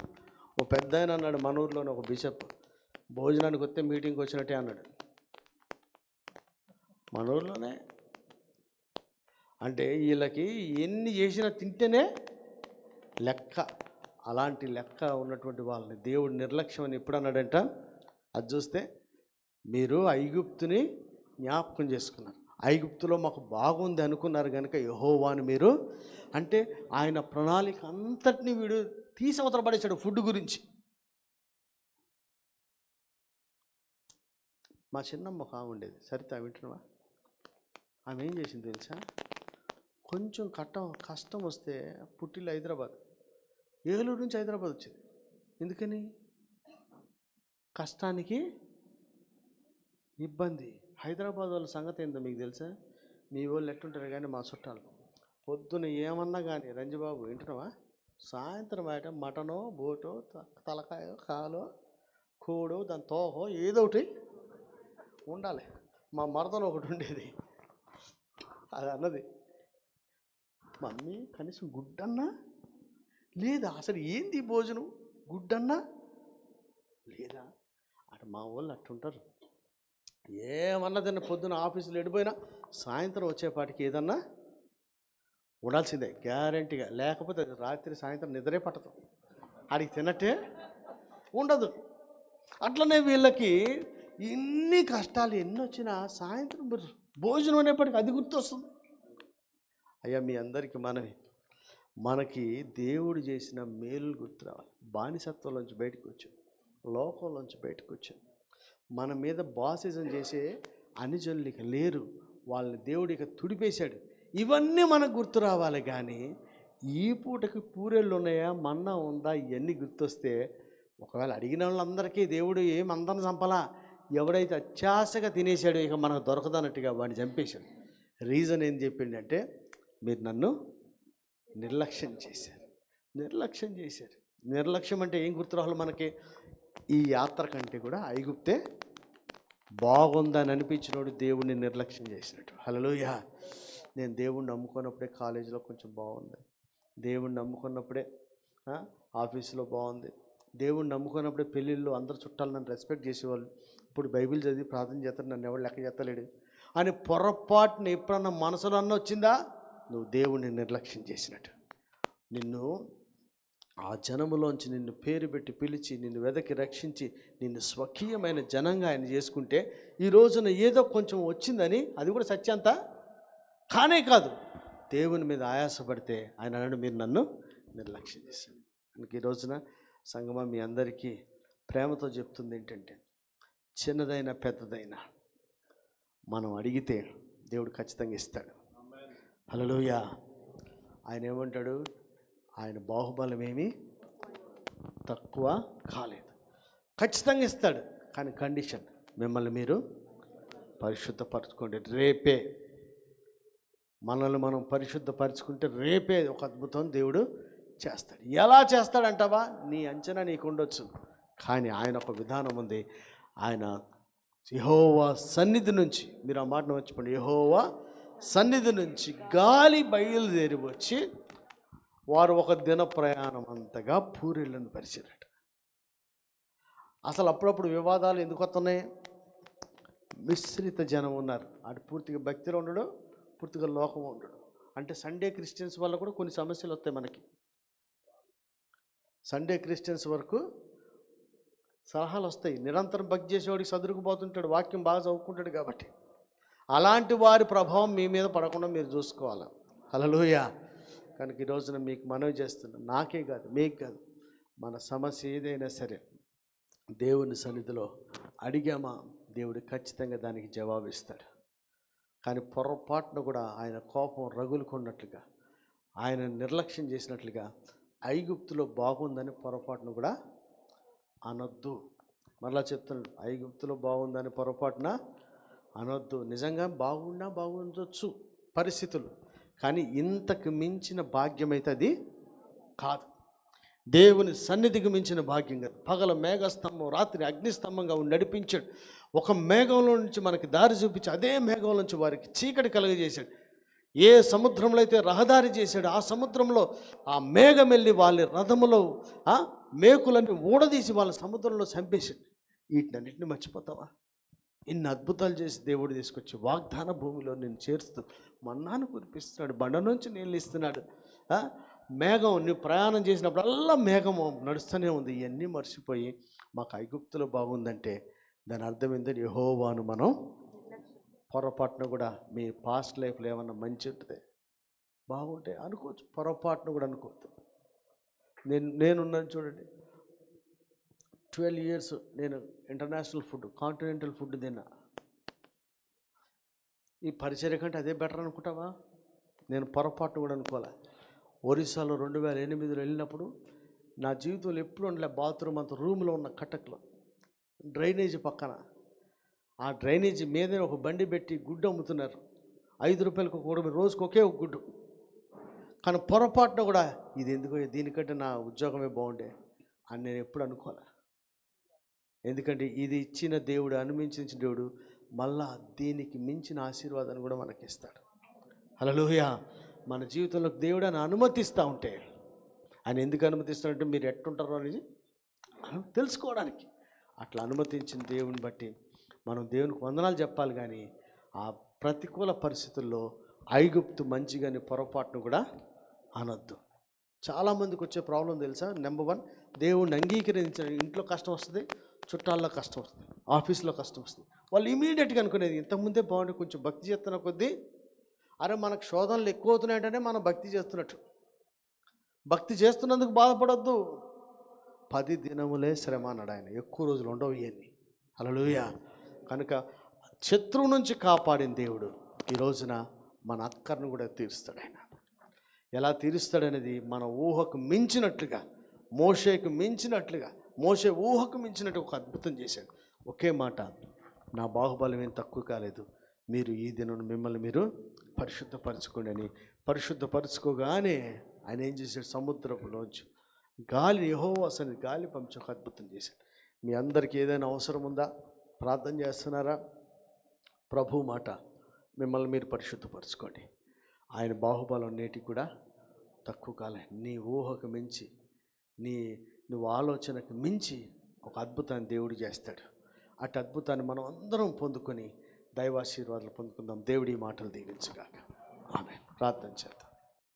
ఓ పెద్ద ఆయన అన్నాడు, మన ఊర్లోనే ఒక బిషప్, భోజనానికి వస్తే మీటింగ్కి వచ్చినట్టే అన్నాడు. మన ఊర్లోనే. అంటే వీళ్ళకి ఎన్ని చేసినా తింటేనే లెక్క. అలాంటి లెక్క ఉన్నటువంటి వాళ్ళని దేవుడు నిర్లక్ష్యం అని ఎప్పుడు అన్నాడంట? అది చూస్తే మీరు ఐగుప్తుని జ్ఞాపకం చేసుకున్నారు, ఐగుప్తులో మాకు బాగుంది అనుకున్నారు కనుక యెహోవాను మీరు అంటే ఆయన ప్రణాళిక అంతటినీ వీడు తీసి అవతల పడేశాడు ఫుడ్ గురించి. మా చిన్నమ్మ ఒక ఆమె ఉండేది, సరిత, వింటున్నావా? ఆమె ఏం చేసింది తెలుసా? కొంచెం కష్టం వస్తే పుట్టిల్లు హైదరాబాద్, ఏలూరు నుంచి హైదరాబాద్ వచ్చింది. ఎందుకని? కష్టానికి ఇబ్బంది. హైదరాబాద్ వాళ్ళ సంగతి ఏందో మీకు తెలుసా? మీ వాళ్ళు ఎట్టుంటారు కానీ మా చుట్టాలు పొద్దున ఏమన్నా కానీ, రంజిబాబు వింటున్నావా, సాయంత్రం బయట మటనో, బోటో, తలకాయో, కాలో, కోడో, దాని తోహో ఏదో ఒకటి ఉండాలి. మా మరదలో ఒకటి ఉండేది, అది అన్నది, మమ్మీ కనీసం గుడ్డన్నా లేదా? అసలు ఏంది ఈ భోజనం? గుడ్డన్నా లేదా? అటు మా వాళ్ళు అట్టుంటారు. ఏమన్నదన్నా పొద్దున ఆఫీసులో ఎడిపోయినా సాయంత్రం వచ్చేపాటికి ఏదన్నా ఉండాల్సిందే గ్యారంటీగా. లేకపోతే అది రాత్రి సాయంత్రం నిద్రే పట్టదు, ఆడికి తిన్నట్టే ఉండదు. అట్లనే వీళ్ళకి ఇన్ని కష్టాలు ఎన్ని వచ్చినా సాయంత్రం భోజనం అనేప్పటికీ అది గుర్తొస్తుంది. అయ్యా మీ అందరికీ మనకి దేవుడు చేసిన మేలు గుర్తు రావాలి. బానిసత్వంలోంచి బయటకు వచ్చాం, లోకంలోంచి బయటకు వచ్చాం. మన మీద బాసిజం చేసే అనుజనులు ఇక లేరు, వాళ్ళని దేవుడు ఇక తుడిపేశాడు. ఇవన్నీ మనకు గుర్తు రావాలి. కానీ ఈ పూటకి పూరెళ్ళు ఉన్నాయా, మన్నా ఉందా, ఇవన్నీ గుర్తొస్తే ఒకవేళ అడిగిన వాళ్ళందరికీ దేవుడు ఏం అందరిని చంపలా, ఎవడైతే అత్యాశగా తినేశాడో ఇక మనకు దొరకదన్నట్టుగా వాడిని చంపేశాడు. రీజన్ ఏం చెప్పిండంటే, మీరు నన్ను నిర్లక్ష్యం చేశారు. నిర్లక్ష్యం అంటే ఏం గుర్తు రావాలి మనకి? ఈ యాత్ర కంటే కూడా ఐగుప్తే బాగుందని అనిపించినోడు దేవుడిని నిర్లక్ష్యం చేసినట్టు. హల్లెలూయా. నేను దేవుణ్ణి నమ్ముకున్నప్పుడే కాలేజీలో కొంచెం బాగుంది, దేవుణ్ణి నమ్ముకున్నప్పుడే ఆఫీసులో బాగుంది, దేవుణ్ణి నమ్ముకున్నప్పుడే పెళ్ళిళ్ళు అందరు చుట్టాలు నన్ను రెస్పెక్ట్ చేసేవాళ్ళు, ఇప్పుడు బైబిల్ చదివి ప్రార్థన చేస్తాడు, నన్ను ఎవరు లెక్క చేస్తలేడు అని పొరపాటున ఎప్పుడన్నా మనసులో అన్న వచ్చిందా? నువ్వు దేవుణ్ణి నిర్లక్ష్యం చేసినట్టు. నిన్ను ఆ జనములోంచి నిన్ను పేరు పెట్టి పిలిచి నిన్ను వెదకి రక్షించి నిన్ను స్వకీయమైన జనంగా ఆయన చేసుకుంటే ఈ రోజున ఏదో కొంచెం వచ్చిందని అది కూడా సత్యంత కానే కాదు. దేవుని మీద ఆయాసపడితే ఆయన అన్నాడు, మీరు నన్ను నిర్లక్ష్యం చేశాను. అందుకే ఈ రోజున సంగమా మీ అందరికీ ప్రేమతో చెప్తుంది ఏంటంటే, చిన్నదైనా పెద్దదైనా మనం అడిగితే దేవుడు ఖచ్చితంగా ఇస్తాడు. హల్లెలూయా. ఆయన ఏమంటాడు? ఆయన బాహుబలం ఏమీ తక్కువ కాలేదు, ఖచ్చితంగా ఇస్తాడు. కానీ కండిషన్, మిమ్మల్ని మీరు పరిశుద్ధపరచుకోండి. రేపే మనల్ని మనం పరిశుద్ధపరచుకుంటే రేపే ఒక అద్భుతం దేవుడు చేస్తాడు. ఎలా చేస్తాడంటావా? నీ అంచనా నీకు ఉండొచ్చు, కానీ ఆయన ఒక విధానం ఉంది. ఆయన యెహోవా సన్నిధి నుంచి, మీరు ఆ మాటను మర్చిపోండి, యెహోవా సన్నిధి నుంచి గాలి బయలుదేరి వచ్చి వారు ఒక దిన ప్రయాణం అంతగా పూరిళ్ళను పరిచారట. అసలు అప్పుడప్పుడు వివాదాలు ఎందుకు వస్తున్నాయి? మిశ్రిత జనం ఉన్నారు, అటు పూర్తిగా భక్తిలో ఉండడు, పూర్తిగా లోకం ఉండడు. అంటే సండే క్రిస్టియన్స్ వల్ల కూడా కొన్ని సమస్యలు వస్తాయి మనకి. సండే క్రిస్టియన్స్ వరకు సలహాలు వస్తాయి. నిరంతరం భక్తి చేసేవాడికి సదురుకుపోతుంటాడు, వాక్యం బాగా చదువుకుంటాడు కాబట్టి. అలాంటి వారి ప్రభావం మీ మీద పడకుండా మీరు చూసుకోవాలి. హల్లెలూయా. కనుక ఈ రోజున మీకు మనవి చేస్తున్నాను, నాకే కాదు మీకు కాదు, మన సమస్య ఏదైనా సరే దేవుని సన్నిధిలో అడిగామా, దేవుడు ఖచ్చితంగా దానికి జవాబు ఇస్తాడు. కానీ పొరపాటున కూడా ఆయన కోపం రగులుకున్నట్లుగా, ఆయన నిర్లక్ష్యం చేసినట్లుగా ఐగుప్తులో బాగుందని పొరపాటున కూడా అనొద్దు. మరలా చెప్తున్నాడు, ఐగుప్తులో బాగుందని పొరపాటున అనొద్దు. నిజంగా బాగుండొచ్చు పరిస్థితులు, కానీ ఇంతకు మించిన భాగ్యం అయితే అది కాదు. దేవుని సన్నిధికి మించిన భాగ్యం కాదు. పగల మేఘస్తంభం, రాత్రి అగ్నిస్తంభంగా నడిపించాడు. ఒక మేఘంలో నుంచి మనకి దారి చూపించి అదే మేఘంలో నుంచి వారికి చీకటి కలుగజేశాడు. ఏ సముద్రంలో అయితే రహదారి చేశాడు, ఆ సముద్రంలో ఆ మేఘం వెళ్ళి వాళ్ళ రథములో మేకులన్నీ ఊడదీసి వాళ్ళ సముద్రంలో చంపేశాడు. వీటినన్నింటినీ మర్చిపోతావా? ఇన్ని అద్భుతాలు చేసి దేవుడు తీసుకొచ్చి వాగ్దాన భూమిలో నేను చేరుస్తూ మన్నాను కురిపిస్తున్నాడు, బండ నుంచి నీళ్ళు ఇస్తున్నాడు. మేఘం, నువ్వు ప్రయాణం చేసినప్పుడల్లా మేఘము నడుస్తూనే ఉంది. ఇవన్నీ మర్చిపోయి మాకు ఐగుప్తులో బాగుందంటే దాని అర్థం ఏంటంటే యెహోవాను మనం పొరపాటున కూడా, మీ పాస్ట్ లైఫ్లో ఏమన్నా మంచి ఉంటుంది బాగుంటే అనుకోవచ్చు, పొరపాటున కూడా అనుకోవద్దు. నేనున్నాను చూడండి, 12 years నేను ఇంటర్నేషనల్ ఫుడ్, కాంటినెంటల్ ఫుడ్ తిన్నా. ఈ పరిచర్య కంటే అదే బెటర్ అనుకుంటావా? నేను పొరపాటు కూడా అనుకోలే. ఒరిస్సాలో 2008లో వెళ్ళినప్పుడు నా జీవితంలో ఎప్పుడు ఉండలే, బాత్రూమ్ అంత రూమ్లో ఉన్న కట్టకలో డ్రైనేజీ పక్కన, ఆ డ్రైనేజీ మీదే ఒక బండి పెట్టి గుడ్డు అమ్ముతున్నారు. 5 రూపాయలకు కూడా రోజుకి ఒకే ఒక గుడ్డు. కానీ పొరపాటున కూడా ఇది ఎందుకో, దీనికంటే నా ఉద్యోగమే బాగుండే అని నేను ఎప్పుడు అనుకోలే. ఎందుకంటే ఇది ఇచ్చిన దేవుడు, అనుమించిన దేవుడు మళ్ళా దీనికి మించిన ఆశీర్వాదాన్ని కూడా మనకి ఇస్తాడు. హల్లెలూయా. మన జీవితంలోకి దేవుడు అని అనుమతిస్తూ ఉంటే, ఆయన ఎందుకు అనుమతిస్తాడంటే మీరు ఎట్టుంటారో అనేది తెలుసుకోవడానికి. అట్లా అనుమతించిన దేవుని బట్టి మనం దేవునికి వందనాలు చెప్పాలి. కానీ ఆ ప్రతికూల పరిస్థితుల్లో ఐగుప్తు మంచిగాని పొరపాటును కూడా అనొద్దు. చాలామందికి వచ్చే ప్రాబ్లం తెలుసా? నెంబర్ 1, దేవుణ్ణి అంగీకరించిన ఇంట్లో కష్టం వస్తుంది, చుట్టాల్లో కష్టం వస్తుంది, ఆఫీస్లో కష్టం వస్తుంది. వాళ్ళు ఇమీడియట్గా అనుకునేది ఇంతకుముందే బాగుండి కొంచెం భక్తి చేస్తున్న కొద్దీ, అరే మనకు శోధనలు ఎక్కువ అవుతున్నాయంటేనే మనం భక్తి చేస్తున్నట్టు. భక్తి చేస్తున్నందుకు బాధపడొద్దు. 10 దినములే శ్రమ అన్నాడు ఆయన, ఎక్కువ రోజులు ఉండవు ఇవన్నీ. హల్లెలూయా. కనుక శత్రువు నుంచి కాపాడిన దేవుడు ఈ రోజున మన అక్కర్ను కూడా తీరుస్తాడు. ఆయన ఎలా తీరుస్తాడనేది మన ఊహకు మించినట్లుగా, మోషేకు మించినట్లుగా, మోషే ఊహకు మించినట్టు ఒక అద్భుతం చేశాడు. ఒకే మాట, నా బాహుబలం ఏం తక్కువ కాలేదు, మీరు ఈ దినం మిమ్మల్ని మీరు పరిశుద్ధపరచుకోండి అని. పరిశుద్ధపరచుకోగానే ఆయన ఏం చేశాడు? సముద్రపులోంచి గాలి, యెహోవా సన్నిధి గాలి పంపించి ఒక అద్భుతం చేశాడు. మీ అందరికీ ఏదైనా అవసరం ఉందా? ప్రార్థన చేస్తున్నారా? ప్రభు మాట, మిమ్మల్ని మీరు పరిశుద్ధపరచుకోండి. ఆయన బాహుబలం నేటికి కూడా తక్కువ కాలే. నీ ఊహకు మించి, నువ్వు ఆలోచనకు మించి ఒక అద్భుతాన్ని దేవుడు చేస్తాడు. అటు అద్భుతాన్ని మనం అందరం పొందుకొని దైవాశీర్వాదాలు పొందుకుందాం. దేవుడి మాటలు దీవించుగాక. ఆమేన్. ప్రార్థన చేద్దాం.